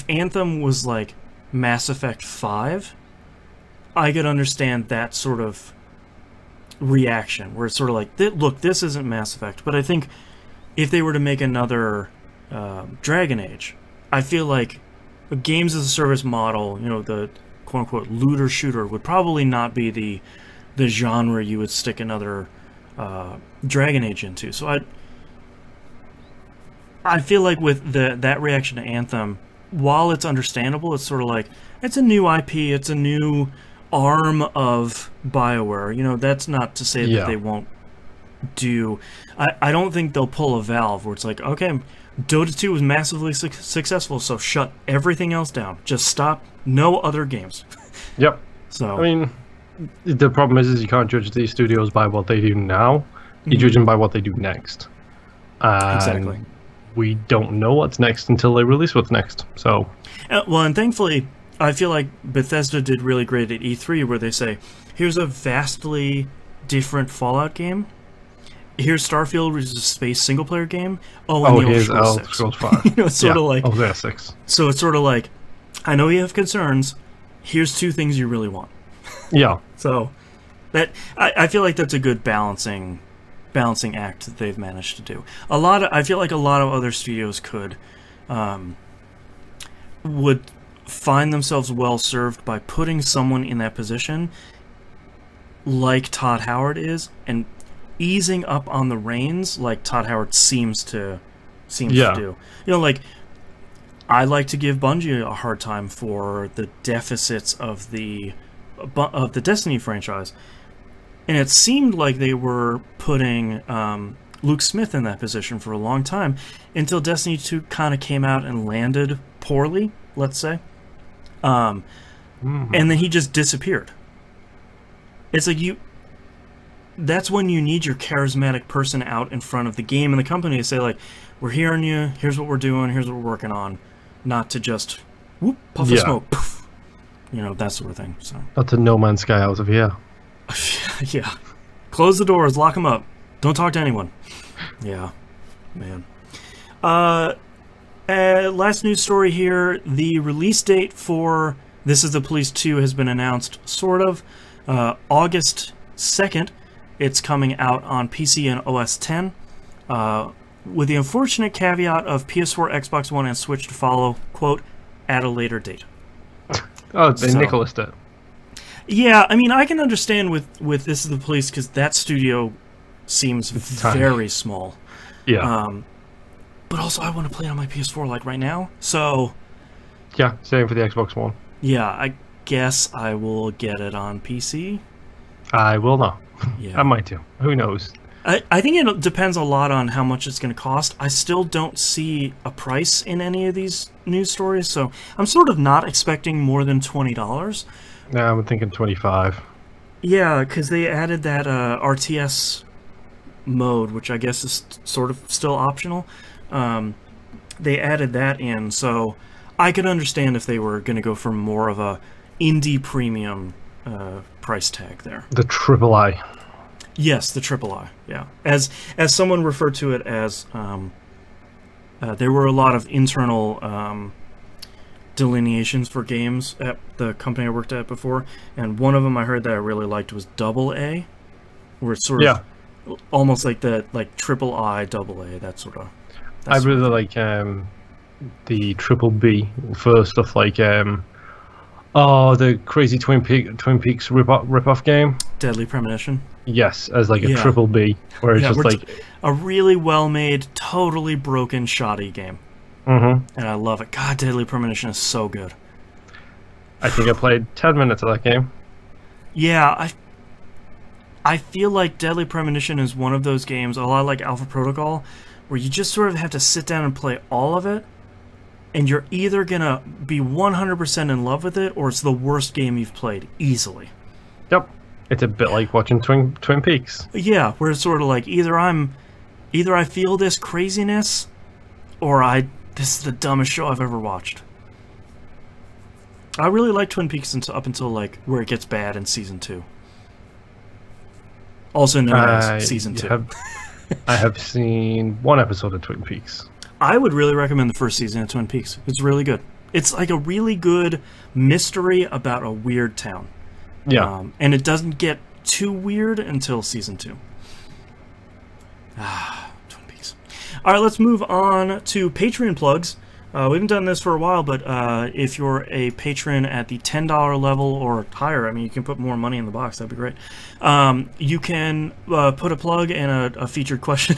Anthem was like Mass Effect 5, I could understand that sort of reaction, where it's sort of like, look, this isn't Mass Effect, but I think if they were to make another Dragon Age, I feel like a games as a service model, the quote-unquote looter shooter, would probably not be the genre you would stick another Dragon Age into. So I feel like with that reaction to Anthem, while it's understandable, it's sort of like, it's a new IP, it's a new arm of BioWare. That's not to say that they won't do. I don't think they'll pull a Valve where it's like, okay, Dota 2 was massively successful, so shut everything else down. Just stop. No other games. Yep. So I mean, the problem is you can't judge these studios by what they do now. You judge them by what they do next. Exactly. We don't know what's next until they release what's next. So. Well, and thankfully, I feel like Bethesda did really great at E3, where they say, here's a vastly different Fallout game. Here's Starfield, which is a space single-player game. Here's Elder Scrolls 5. It's sort of like... 6. So it's sort of like, I know you have concerns. Here's two things you really want. Yeah. So I feel like that's a good balancing act that they've managed to do. I feel like a lot of other studios would find themselves well served by putting someone in that position, like Todd Howard is, and easing up on the reins, like Todd Howard seems to do. Like, I like to give Bungie a hard time for the deficits of the Destiny franchise, and it seemed like they were putting Luke Smith in that position for a long time until Destiny 2 kind of came out and landed poorly, let's say, and then he just disappeared. It's like that's when you need your charismatic person out in front of the game and the company to say, like, we're hearing you, here's what we're doing, here's what we're working on. Not to just, whoop, puff of smoke, poof. You know, that sort of thing. So. Not to No Man's Sky out of here. Yeah. Close the doors, lock them up. Don't talk to anyone. Yeah, man. Last news story here. The release date for This Is the Police 2 has been announced, sort of. August 2nd. It's coming out on PC and OS X. With the unfortunate caveat of PS4, Xbox One, and Switch to follow, quote, at a later date. Oh, they Nicholased it. Yeah, I mean, I can understand with This Is the Police, because that studio seems very small. Yeah. But also, I want to play it on my PS4, like, right now, so... Yeah, same for the Xbox One. Yeah, I guess I will get it on PC. I will not. Yeah. I might do. Who knows? I think it depends a lot on how much it's going to cost. I still don't see a price in any of these news stories, so I'm sort of not expecting more than $20. Yeah, I'm thinking 25. Yeah, because they added that RTS mode, which I guess is sort of still optional. They added that in, so I could understand if they were going to go for more of a indie premium price tag there. The AAA. Yes, the AAA. Yeah, as someone referred to it as, there were a lot of internal delineations for games at the company I worked at before, and one of them I heard that I really liked was AA, where it's sort of almost like the triple I, double A, that sort of. I really like the triple B for stuff like the crazy Twin Peaks rip-off game. Deadly Premonition. Yes, as like a triple B, where it's just like a really well-made, totally broken, shoddy game. And I love it. God, Deadly Premonition is so good. I think I played 10 minutes of that game. Yeah, I feel like Deadly Premonition is one of those games, a lot like Alpha Protocol, where you just sort of have to sit down and play all of it, and you're either gonna be 100% in love with it, or it's the worst game you've played, easily. Yep. It's a bit like watching Twin Peaks. Yeah, where it's sort of like, either I feel this craziness, or this is the dumbest show I've ever watched. I really like Twin Peaks up until like where it gets bad in season 2. Also known as season 2. I have seen one episode of Twin Peaks. I would really recommend the first season of Twin Peaks. It's really good. It's like a really good mystery about a weird town. Yeah. And it doesn't get too weird until season 2. Twin Peaks. All right, let's move on to Patreon plugs. We haven't done this for a while, but if you're a patron at the $10 level or higher, I mean, you can put more money in the box. That'd be great. You can put a plug and a featured question.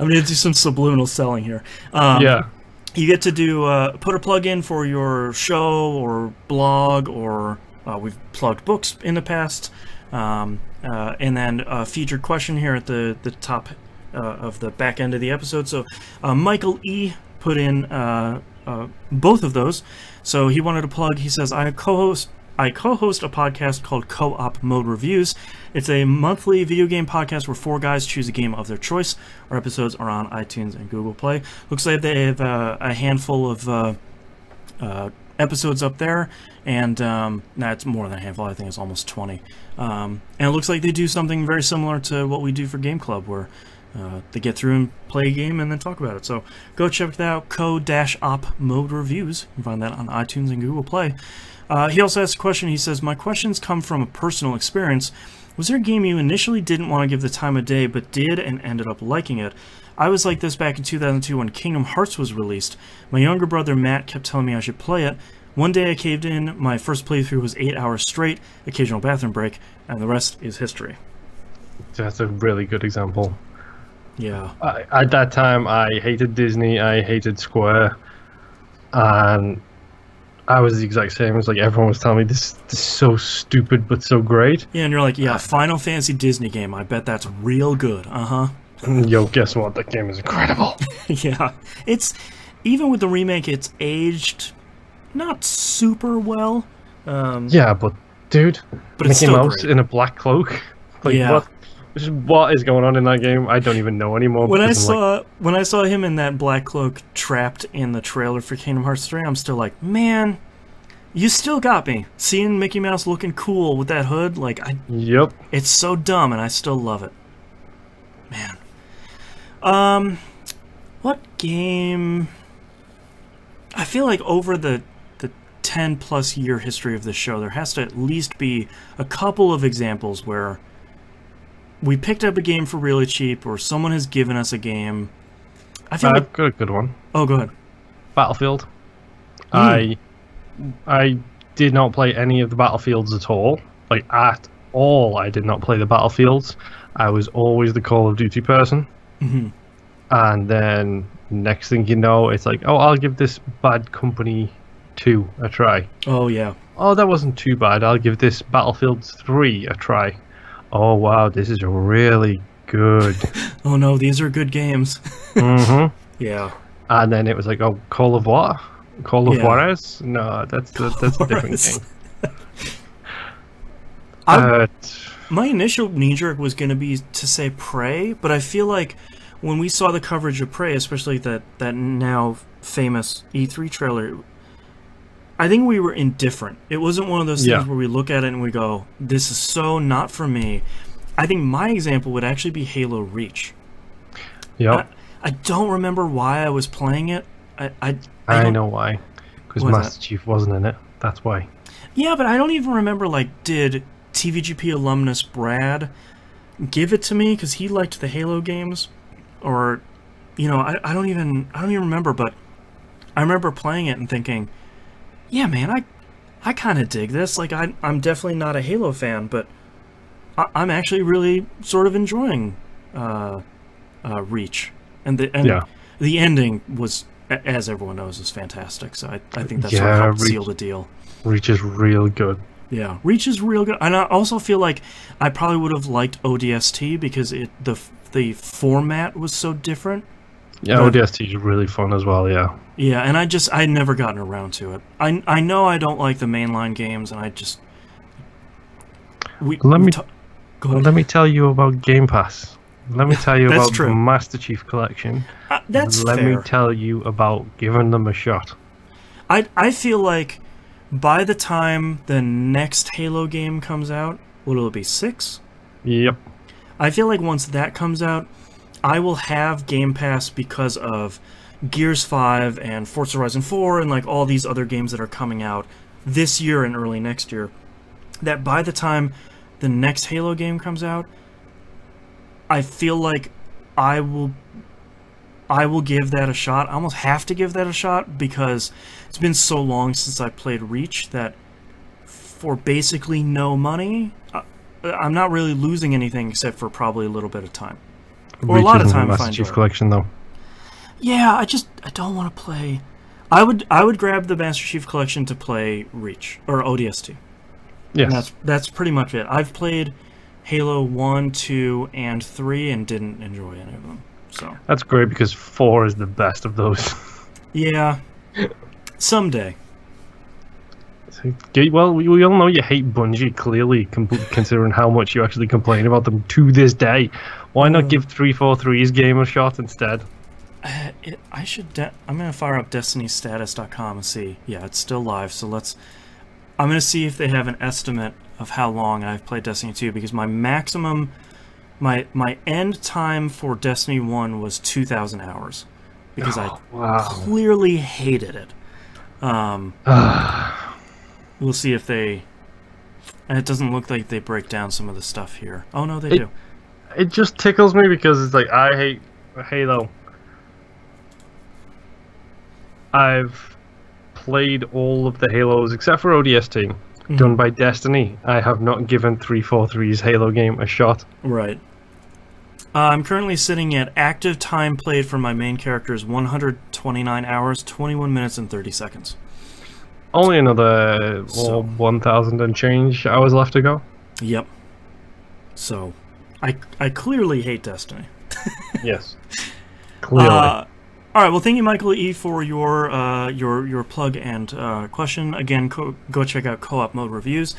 I'm going to do some subliminal selling here. You get to do put a plug in for your show or blog, or we've plugged books in the past, and then a featured question here at the top of the back end of the episode. So Michael E. put in both of those. So he wanted to plug, he says, I co-host a podcast called Co-op Mode Reviews. It's a monthly video game podcast where 4 guys choose a game of their choice. Our episodes are on iTunes and Google Play. Looks like they have a handful of episodes up there, and it's more than a handful. I think it's almost 20. And it looks like they do something very similar to what we do for Game Club, where they get through and play a game and then talk about it. So go check that out, Co-op Mode Reviews. You can find that on iTunes and Google Play. He also asked a question. He says, my questions come from a personal experience. Was there a game you initially didn't want to give the time of day but did and ended up liking it? I was like this back in 2002 when Kingdom Hearts was released. My younger brother Matt kept telling me I should play it. One day I caved in. My first playthrough was 8 hours straight, occasional bathroom break, and the rest is history. That's a really good example. Yeah. At that time, I hated Disney, I hated Square, and I was the exact same. It was like everyone was telling me this is so stupid but so great. Yeah, and you're like, yeah, Final Fantasy Disney game. I bet that's real good. Yo, guess what? That game is incredible. Yeah, it's even with the remake, it's aged not super well. Yeah, but dude, but Mickey Mouse in a black cloak. Like, yeah. what? What is going on in that game? I don't even know anymore. When I saw him in that black cloak trapped in the trailer for Kingdom Hearts 3, I'm still like, man, you still got me. Seeing Mickey Mouse looking cool with that hood, like, Yep. It's so dumb, and I still love it. Man. What game? I feel like over the 10-plus year history of this show, there has to at least be a couple of examples where we picked up a game for really cheap, or someone has given us a game. I've got a good one. Oh, go ahead. Battlefield. I did not play any of the Battlefields at all. Like, at all, I did not play the Battlefields. I was always the Call of Duty person. Mm-hmm. And then, next thing you know, it's like, oh, I'll give this Bad Company 2 a try. Oh, yeah. Oh, that wasn't too bad. I'll give this Battlefield 3 a try. Oh, wow, this is really good. Oh, no, these are good games. Mm-hmm. Yeah. And then it was like, oh, Call of what? Call of Juarez? No, that's a different game. My initial knee-jerk was going to be to say Prey, but I feel like when we saw the coverage of Prey, especially that now famous E3 trailer, I think we were indifferent. It wasn't one of those things where we look at it and we go, this is so not for me. I think my example would actually be Halo Reach. Yep. I don't remember why I was playing it. I know why. Because Master Chief wasn't in it. That's why. Yeah, but I don't even remember, like, did TVGP alumnus Brad give it to me because he liked the Halo games? Or, you know, I don't even remember, but I remember playing it and thinking, yeah, man, I kind of dig this. Like, I'm definitely not a Halo fan, but I'm actually really sort of enjoying Reach. And the ending was, as everyone knows, is fantastic. So I think that's what helped seal the deal. Reach is real good. Yeah, Reach is real good. And I also feel like I probably would have liked ODST because the format was so different. Yeah, ODST is really fun as well, yeah. Yeah, and I'd never gotten around to it. I know I don't like the mainline games, and I just... Let me tell you about Game Pass. Let me tell you about the Master Chief Collection. That's fair. Let me tell you about giving them a shot. I feel like by the time the next Halo game comes out, what will it be, 6? Yep. I feel like once that comes out, I will have Game Pass because of Gears 5 and Forza Horizon 4 and like all these other games that are coming out this year and early next year. That by the time the next Halo game comes out, I feel like I will give that a shot. I almost have to give that a shot because it's been so long since I played Reach that for basically no money, I'm not really losing anything except for probably a little bit of time. Or Reach a lot of time Master Chief Collection though. Yeah, I don't want to play. I would grab the Master Chief Collection to play Reach or ODST. Yes. And that's pretty much it. I've played Halo 1, 2, and 3 and didn't enjoy any of them. So that's great because 4 is the best of those. Yeah. Someday. Well, we all know you hate Bungie, clearly, considering how much you actually complain about them to this day. Why not give 343's game a shot instead? I'm going to fire up DestinyStatus.com and see. Yeah, it's still live, so I'm going to see if they have an estimate of how long I've played Destiny 2, because my maximum, my end time for Destiny 1 was 2,000 hours, because I clearly hated it. We'll see if they... And it doesn't look like they break down some of the stuff here. Oh, no, they do. It just tickles me because it's like, I hate Halo. I've played all of the Halos except for ODST, done by Destiny. I have not given 343's Halo game a shot. Right. I'm currently sitting at active time played for my main characters 129 hours, 21 minutes, and 30 seconds. Only another 1,000 and change hours left to go. Yep. So, I clearly hate Destiny. Yes. Clearly. All right. Well, thank you, Michael E, for your plug and question. Again, go check out Co-op Mode Reviews.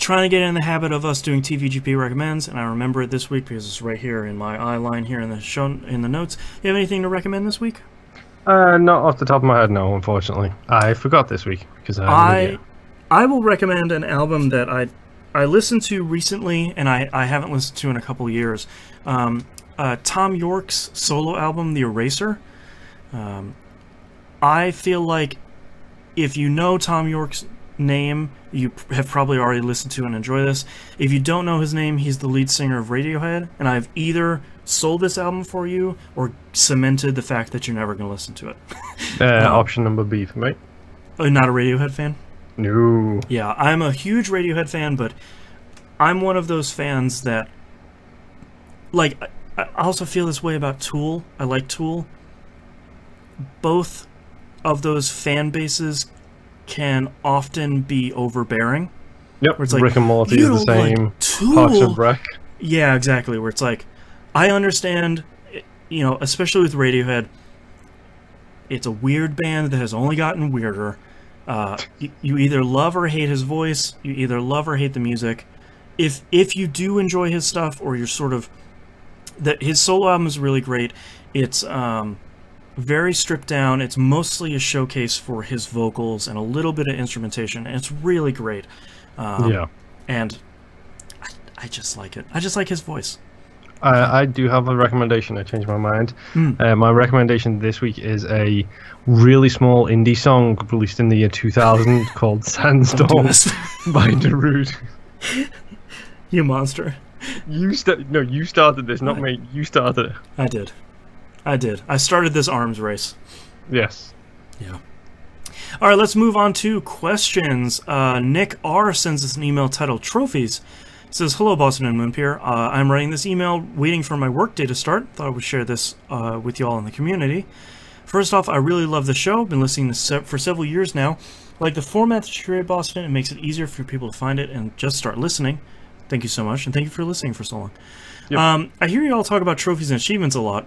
trying to get in the habit of us doing TVGP recommends, and I remember it this week because it's right here in my eye line here in the notes. You have anything to recommend this week? Not off the top of my head, no, unfortunately. I forgot this week because I will recommend an album that I listened to recently and I haven't listened to in a couple years. Tom York's solo album, The Eraser. I feel like if you know Tom York's name, you have probably already listened to and enjoy this. If you don't know his name, he's the lead singer of Radiohead, and I've either sold this album for you or cemented the fact that you're never going to listen to it. Option number B for me. Not a Radiohead fan? No. Yeah, I'm a huge Radiohead fan, but I'm one of those fans that, like, I also feel this way about Tool. I like Tool. Both of those fan bases can often be overbearing. Yep, where it's like, Rick and Morty is the same. Tool? Parks and Rec. Yeah, exactly. Where it's like, I understand, you know, especially with Radiohead, it's a weird band that has only gotten weirder. You either love or hate his voice. You either love or hate the music. If you do enjoy his stuff, or you're sort of... his solo album is really great. It's very stripped down. It's mostly a showcase for his vocals and a little bit of instrumentation, and it's really great. Yeah. And I just like it. I just like his voice. I do have a recommendation. I changed my mind. My recommendation this week is a really small indie song released in the year 2000 called Sandstorm by Darude. You monster. You started this, not me. You started it. I did. I started this arms race. Yes. Yeah. All right, let's move on to questions. Nick R. sends us an email titled Trophies. It says, hello, Boston and Moonpier. I'm writing this email waiting for my workday to start. Thought I would share this with you all in the community. First off, I really love the show. Been listening for several years now. Like the format that you created, Boston, it makes it easier for people to find it and just start listening. Thank you so much, and thank you for listening for so long. Yep. I hear you all talk about trophies and achievements a lot.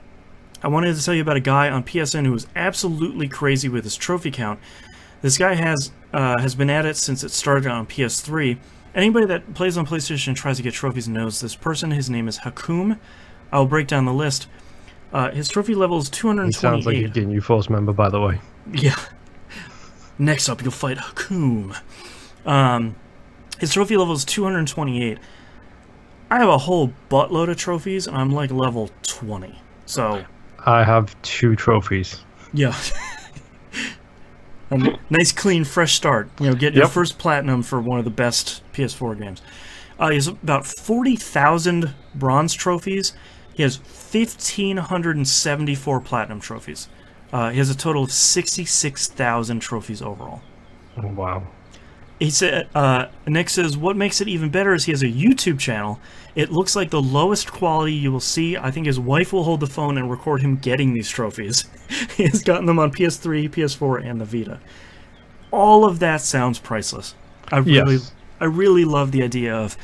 I wanted to tell you about a guy on PSN who is absolutely crazy with his trophy count. This guy has been at it since it started on PS3. Anybody that plays on PlayStation and tries to get trophies knows this person. His name is Hakum. I'll break down the list. His trophy level is 228. He sounds like a GNU Force member, by the way. Yeah. Next up, you'll fight Hakum. His trophy level is 228. I have a whole buttload of trophies, and I'm like level 20. So I have 2 trophies. Yeah. A nice, clean, fresh start. You know, get your first platinum for one of the best PS4 games. He has about 40,000 bronze trophies. He has 1,574 platinum trophies. He has a total of 66,000 trophies overall. Oh, wow. He said, Nick says, what makes it even better is he has a YouTube channel. It looks like the lowest quality you will see. I think his wife will hold the phone and record him getting these trophies. He has gotten them on PS3, PS4, and the Vita. All of that sounds priceless. I really love the idea of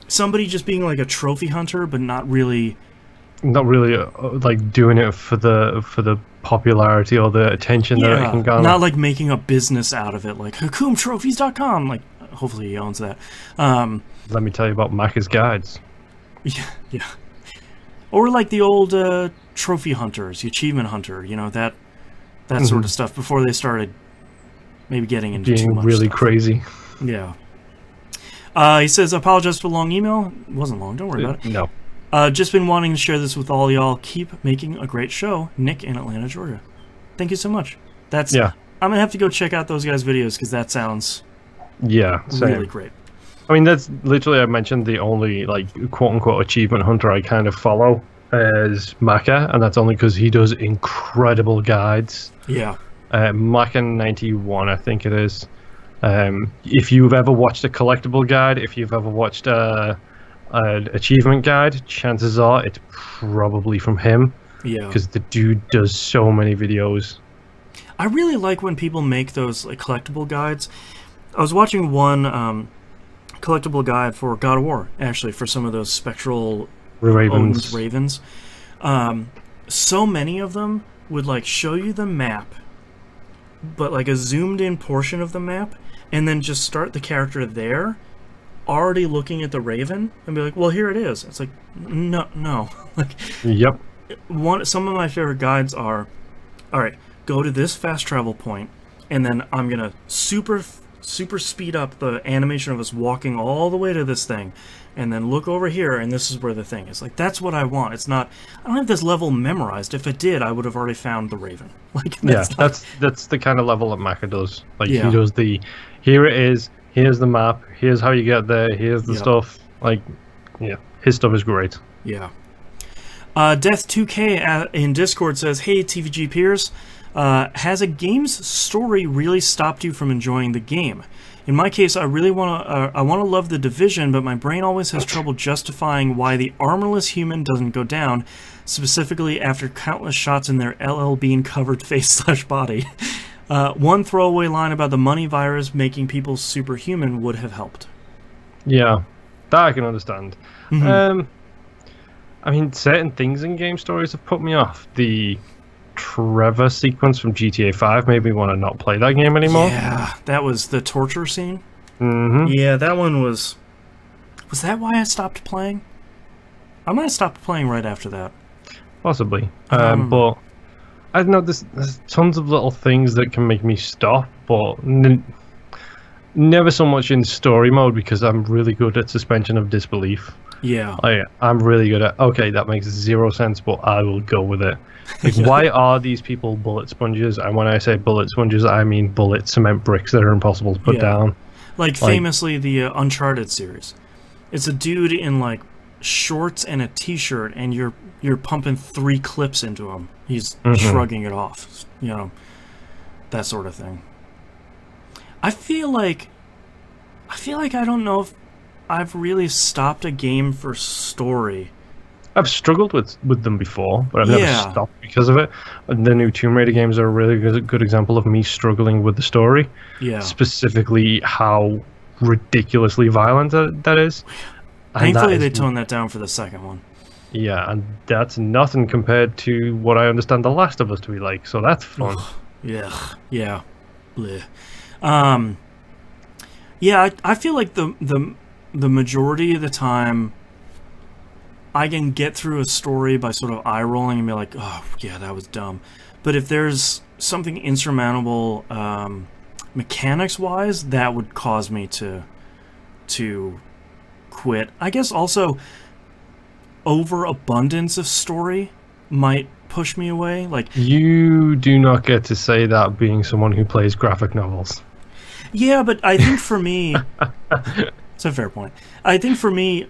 somebody just being like a trophy hunter, but not really like doing it for the popularity or the attention that it can garner. Not like making a business out of it, like HakumTrophies.com. Like, hopefully he owns that. Let me tell you about Macca's Guides. Yeah. Or like the old trophy hunters, the achievement hunter, you know, that sort of stuff before they started maybe getting into too much really stuff. Crazy. Yeah. He says, I apologize for the long email. It wasn't long, don't worry about it. No. Just been wanting to share this with all y'all. Keep making a great show. Nick in Atlanta, Georgia. Thank you so much. I'm going to have to go check out those guys' videos because that sounds really great. I mean, that's literally, I mentioned the only, like, quote-unquote achievement hunter I kind of follow is Macca, and that's only because he does incredible guides. Yeah. Macca91, I think it is. If you've ever watched a collectible guide, if you've ever watched an achievement guide, chances are it's probably from him. Yeah. Because the dude does so many videos. I really like when people make those like collectible guides. I was watching one collectible guide for God of War, actually, for some of those spectral ravens. So many of them would like show you the map, but like a zoomed in portion of the map, and then just start the character there, already looking at the Raven and be like, well, here it is. It's like, no. Like, yep. Some of my favorite guides are, all right, go to this fast travel point, and then I'm gonna super speed up the animation of us walking all the way to this thing, and then look over here, and this is where the thing is. Like, that's what I want. It's not, I don't have this level memorized. If it did, I would have already found the Raven. Like, that's the kind of level that Maka does. Like, he does the, here it is, here's the map, here's how you get there, here's the stuff. Like, yeah, his stuff is great. Yeah. Death2K in Discord says, hey, TVG peers, has a game's story really stopped you from enjoying the game? In my case, I really want to love The Division, but my brain always has trouble justifying why the armorless human doesn't go down, specifically after countless shots in their LL Bean covered face/body. One throwaway line about the money virus making people superhuman would have helped. Yeah, that I can understand. I mean, certain things in game stories have put me off. The Trevor sequence from GTA 5 made me want to not play that game anymore. Yeah, that was the torture scene. Yeah, that one was... Was that why I stopped playing? I might have stopped playing right after that. Possibly. But I don't know, there's tons of little things that can make me stop, but never so much in story mode, because I'm really good at suspension of disbelief. Yeah. I'm really good at, okay, that makes 0 sense, but I will go with it. Like, why are these people bullet sponges? And when I say bullet sponges, I mean bullet cement bricks that are impossible to put down. Like, famously, the Uncharted series. It's a dude in, like, shorts and a t-shirt, and you're pumping 3 clips into him. He's shrugging it off. You know, that sort of thing. I feel like I don't know if I've really stopped a game for story. I've struggled with them before, but I've never stopped because of it. The new Tomb Raider games are a really good example of me struggling with the story. Yeah. Specifically, how ridiculously violent that is. Thankfully, they toned that down for the second one. Yeah, and that's nothing compared to what I understand The Last of Us to be like, so that's fun. Yeah. Blech. Yeah, I feel like the majority of the time I can get through a story by sort of eye-rolling and be like, oh, yeah, that was dumb. But if there's something insurmountable mechanics-wise, that would cause me to quit. I guess also overabundance of story might push me away. Like, you do not get to say that being someone who plays graphic novels. Yeah, but I think for me... It's a fair point. I think for me,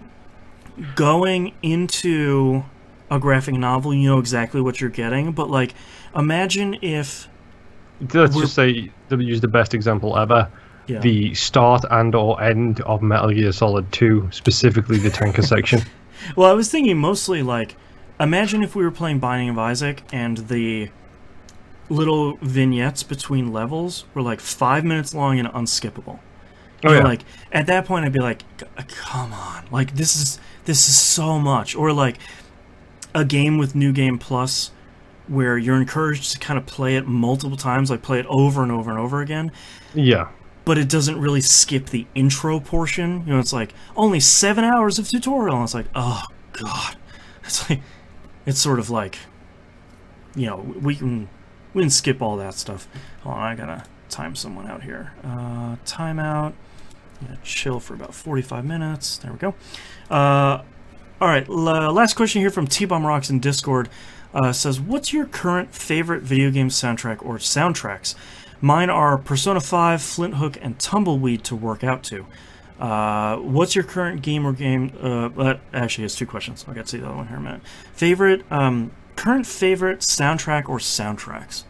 going into a graphic novel, you know exactly what you're getting, but, like, imagine if... Let's just say, to use the best example ever, the start and or end of Metal Gear Solid 2, specifically the tanker section. Well, I was thinking mostly, like, imagine if we were playing Binding of Isaac and the little vignettes between levels were, like, 5 minutes long and unskippable. Like, at that point, I'd be like, come on. Like, this is so much. Or, like, a game with New Game Plus where you're encouraged to kind of play it multiple times, like, play it over and over and over again. Yeah. But it doesn't really skip the intro portion. You know, it's like, only 7 hours of tutorial. And it's like, oh, God. It's like, it's sort of like, you know, we can skip all that stuff. Hold on, I gotta time someone out here. Timeout. Chill for about 45 minutes. There we go. Alright, last question here from T-Bomb Rocks in Discord. Says, what's your current favorite video game soundtrack or soundtracks? Mine are Persona 5, Flint Hook, and Tumbleweed to work out to. What's your current game or game... actually, it's 2 questions. I got to see the other one here in a minute. Current favorite soundtrack or soundtracks?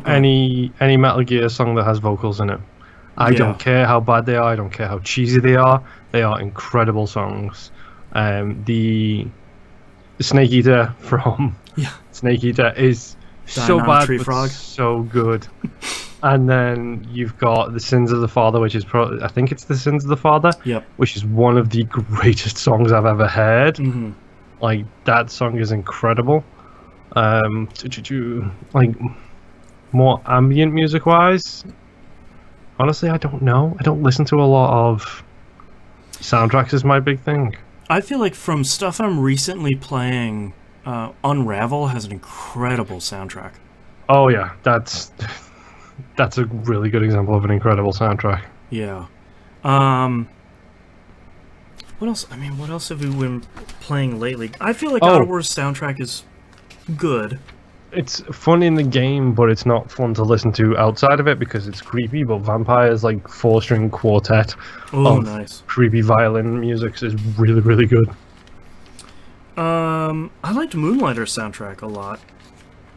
Any Metal Gear song that has vocals in it. I don't care how bad they are. I don't care how cheesy they are. They are incredible songs. The Snake Eater from Snake Eater is so bad, but so good. And then you've got The Sins of the Father, which is I think it's The Sins of the Father, which is one of the greatest songs I've ever heard. Like, that song is incredible. Like, more ambient music wise, Honestly, I don't know. I don't listen to a lot of soundtracks. Is my big thing. I feel like from stuff I'm recently playing, Unravel has an incredible soundtrack. Oh yeah, that's a really good example of an incredible soundtrack. Yeah. What else? I mean, what else have we been playing lately? I feel like God of War's soundtrack is good. It's fun in the game, but it's not fun to listen to outside of it because it's creepy. But Vampire's like 4-string quartet of nice creepy violin music is really, really good. I liked Moonlighter's soundtrack a lot.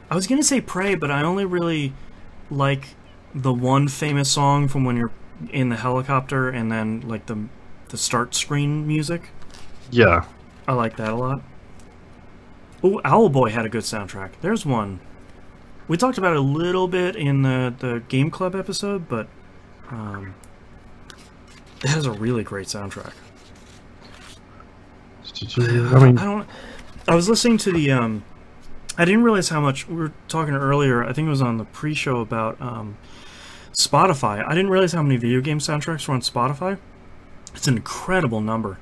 I was gonna say Prey, but I only really like the one famous song from when you're in the helicopter and then like the start screen music. Yeah, I like that a lot. Oh, Owlboy had a good soundtrack. There's one. We talked about it a little bit in the Game Club episode, but it has a really great soundtrack. I was listening to the I didn't realize how much we were talking earlier. I think it was on the pre-show about Spotify. I didn't realize how many video game soundtracks were on Spotify. It's an incredible number.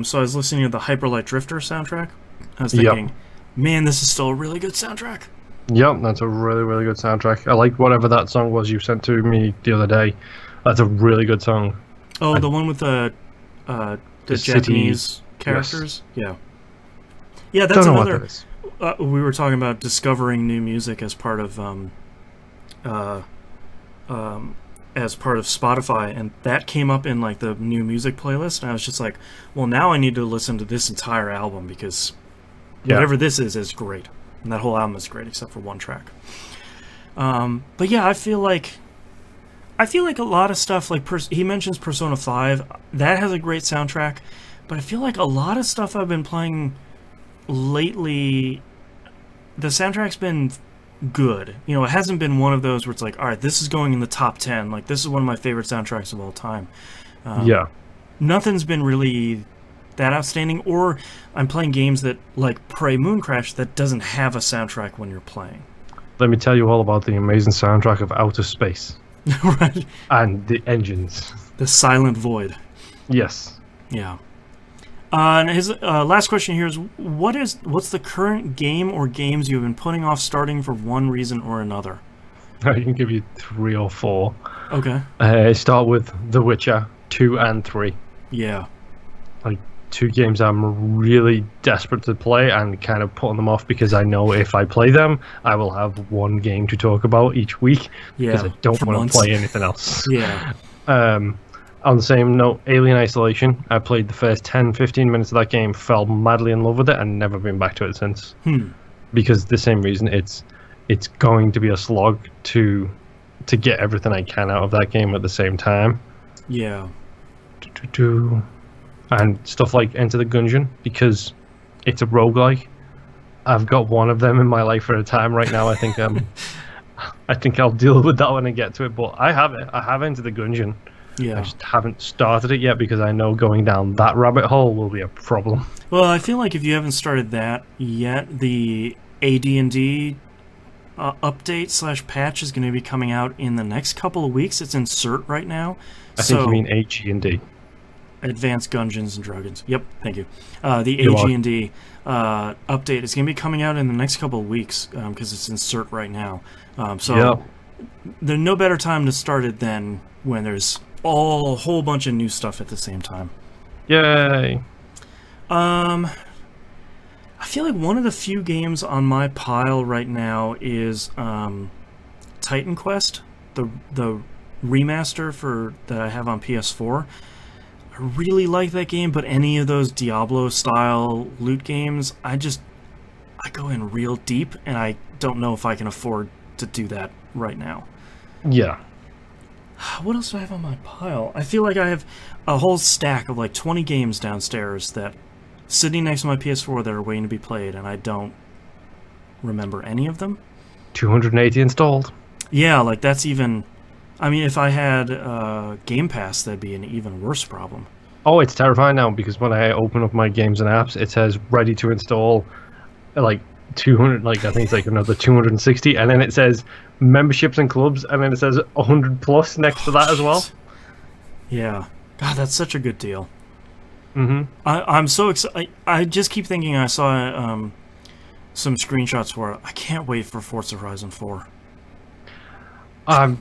So I was listening to the Hyperlight Drifter soundtrack. I was thinking, man, this is still a really good soundtrack. Yep, that's a really, really good soundtrack. I liked whatever that song was you sent to me the other day. That's a really good song. Oh, the one with the Japanese characters? Yes. Yeah, that's another... we were talking about discovering new music as part of Spotify, and that came up in like the new music playlist, and I was just like, well, now I need to listen to this entire album because whatever this is great, and that whole album is great except for one track. But yeah, I feel like a lot of stuff, like he mentions Persona 5, that has a great soundtrack, but I feel like a lot of stuff I've been playing lately, the soundtrack's been good. You know, it hasn't been one of those where it's like, all right, this is going in the top 10. Like, this is one of my favorite soundtracks of all time. Nothing's been really that outstanding. Or I'm playing games that, like Prey Mooncrash, that doesn't have a soundtrack when you're playing. Let me tell you all about the amazing soundtrack of Outer Space. Right. And the engines. The Silent Void. Yes. Yeah. And his last question here is, what's the current game or games you've been putting off starting for one reason or another? I can give you 3 or 4. Okay. Start with The Witcher 2 and 3. Yeah. Like 2 games I'm really desperate to play and kind of putting them off because I know if I play them, I will have one game to talk about each week because I don't want to play anything else. Yeah. On the same note, Alien Isolation. I played the first 10-15 minutes of that game, fell madly in love with it, and never been back to it since. Because the same reason, it's going to be a slog to get everything I can out of that game at the same time. Yeah. And stuff like Enter the Gungeon, because it's a roguelike. I've got one of them in my life at a time right now. I think I'll deal with that when I get to it, but I have it. I have Enter the Gungeon. Yeah. I just haven't started it yet because I know going down that rabbit hole will be a problem. Well, I feel like if you haven't started that yet, the AD&D update / patch is going to be coming out in the next couple of weeks. It's in CERT right now. I think you mean AG&D. Advanced Dungeons and Dragons. Yep, thank you. The AG&D update is going to be coming out in the next couple of weeks because it's in CERT right now. There's no better time to start it than when there's a whole bunch of new stuff at the same time. Yay! I feel like one of the few games on my pile right now is Titan Quest, the remaster that I have on PS4. I really like that game, but any of those Diablo-style loot games, I go in real deep, and I don't know if I can afford to do that right now. Yeah. What else do I have on my pile? I feel like I have a whole stack of like 20 games downstairs that sitting next to my PS4 that are waiting to be played, and I don't remember any of them. 280 installed. Yeah, like that's even... I mean, if I had Game Pass, that'd be an even worse problem. Oh, it's terrifying now because when I open up my games and apps, it says ready to install like 200, like I think it's like another 260, and then it says memberships and clubs, and then it says 100 plus next to that as well. Yeah, God, that's such a good deal. I'm so excited. I just keep thinking I saw some screenshots for it. I can't wait for Forza Horizon 4. I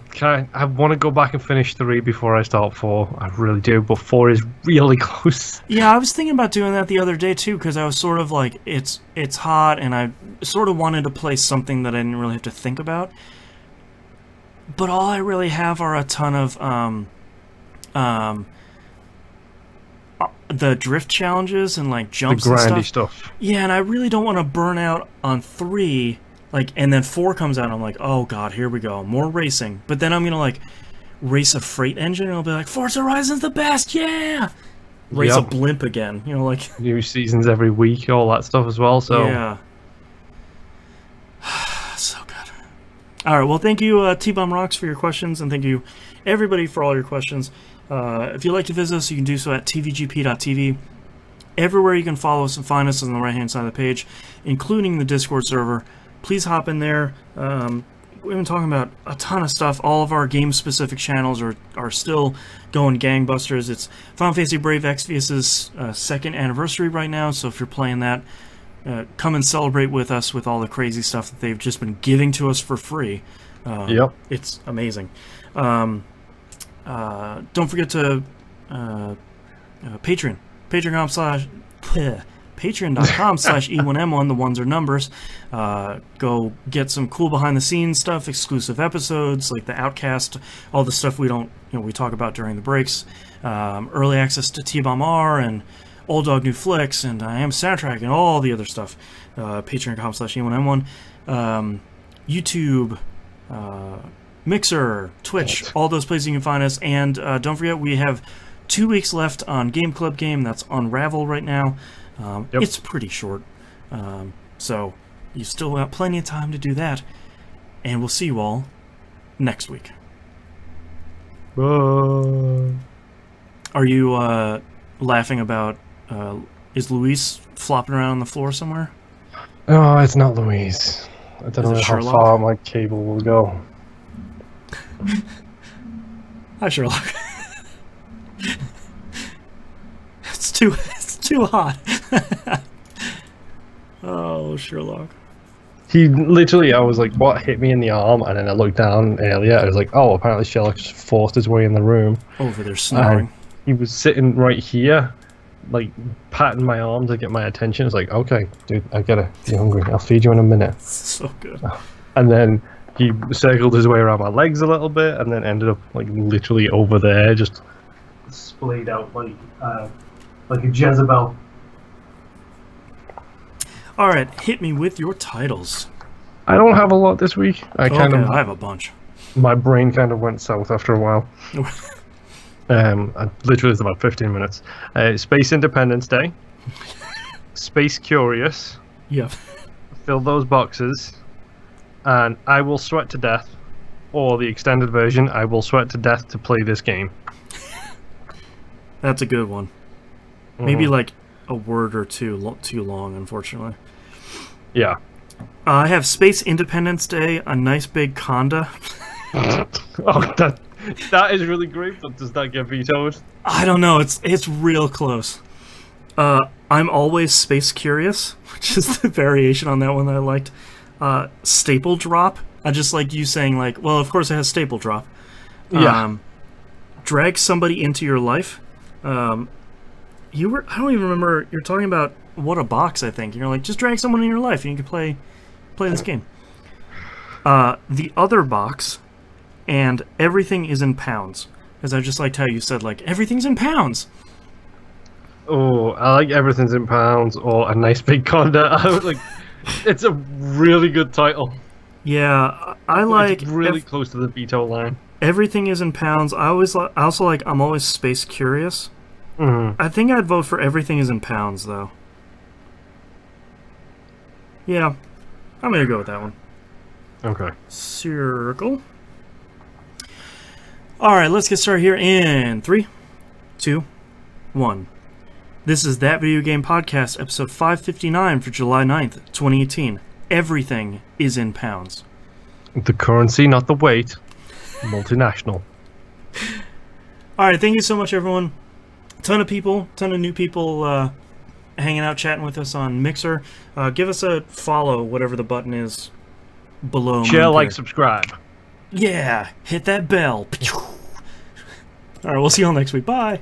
want to go back and finish 3 before I start 4. I really do, but 4 is really close. Yeah, I was thinking about doing that the other day too, because I was sort of like, it's hot, and I sort of wanted to play something that I didn't really have to think about. But all I really have are a ton of the drift challenges and like jumps the grindy and stuff. Yeah, and I really don't want to burn out on 3. Like, and then 4 comes out, and I'm like, oh god, here we go, more racing. But then I'm gonna like race a freight engine, and I'll be like, Forza Horizon's the best, yeah. Race a blimp again, you know, like new seasons every week, all that stuff as well. So yeah, so good. All right, well, thank you, T-Bomb Rocks, for your questions, and thank you everybody for all your questions. If you'd like to visit us, you can do so at tvgp.tv. Everywhere you can follow us and find us on the right-hand side of the page, including the Discord server. Please hop in there. We've been talking about a ton of stuff. All of our game-specific channels are still going gangbusters. It's Final Fantasy Brave Exvius's 2nd anniversary right now, so if you're playing that, come and celebrate with us with all the crazy stuff that they've just been giving to us for free. It's amazing. Don't forget to Patreon. Patreon.com/E1M1, the ones are numbers. Go get some cool behind-the-scenes stuff, exclusive episodes, like the Outcast, all the stuff we talk about during the breaks, early access to T-Bomb R and Old Dog New Flicks, and I Am Soundtrack, and all the other stuff. Patreon.com/E1M1. YouTube, Mixer, Twitch, all those places you can find us. And don't forget, we have 2 weeks left on Game Club Game. That's Unravel right now. It's pretty short, so you still got plenty of time to do that. And we'll see you all next week. Bye. Are you laughing about, is Luis flopping around on the floor somewhere? Oh, it's not Louise. I don't know how far my cable will go. Hi, Sherlock. It's too hot. Oh, Sherlock. He literally, I was like, what hit me in the arm? And then I looked down earlier. I was like, oh, apparently Sherlock just forced his way in the room. Over there snoring. He was sitting right here, like, patting my arm to get my attention. It's like, okay, dude, I get it. You're hungry. I'll feed you in a minute. So good. And then he circled his way around my legs a little bit, and then ended up, like, literally over there, just splayed out like a Jezebel. All right, hit me with your titles. I don't have a lot this week. I have a bunch. My brain kind of went south after a while. Literally, it's about 15 minutes. Space Independence Day. Space Curious. Yep. Fill those boxes. And I Will Sweat to Death. Or the extended version, I Will Sweat to Death to play this game. That's a good one. Maybe like a word or two too long, unfortunately. Yeah. I have Space Independence Day, a nice big conda. Oh, that is really great, but does that get vetoed? I don't know. It's real close. I'm Always Space Curious, which is the variation on that one that I liked. Staple Drop. I just like you saying, like, well, of course it has Staple Drop. Yeah. Drag Somebody Into Your Life. I don't even remember, you're talking about What a Box, I think. You're like, just drag someone in your life and you can play this game. The Other Box, and Everything is in Pounds. Because I just liked how you said, like, everything's in pounds. Oh, I like Everything's in Pounds, or A Nice Big Conda. I was like, it's a really good title. Yeah, I like... It's really close to the veto line. Everything is in Pounds. I also like I'm Always Space Curious. Mm-hmm. I think I'd vote for Everything is in Pounds, though. Yeah, I'm gonna go with that one. Okay. Circle. Alright, let's get started here in 3, 2, 1. This is That Video Game Podcast, episode 559 for July 9th, 2018. everything is in pounds. The currency, not the weight. Multinational. All right, thank you so much, everyone. Ton of new people hanging out, chatting with us on Mixer. Give us a follow, whatever the button is below. Share, like, subscribe. Yeah, hit that bell. All right, we'll see you all next week. Bye.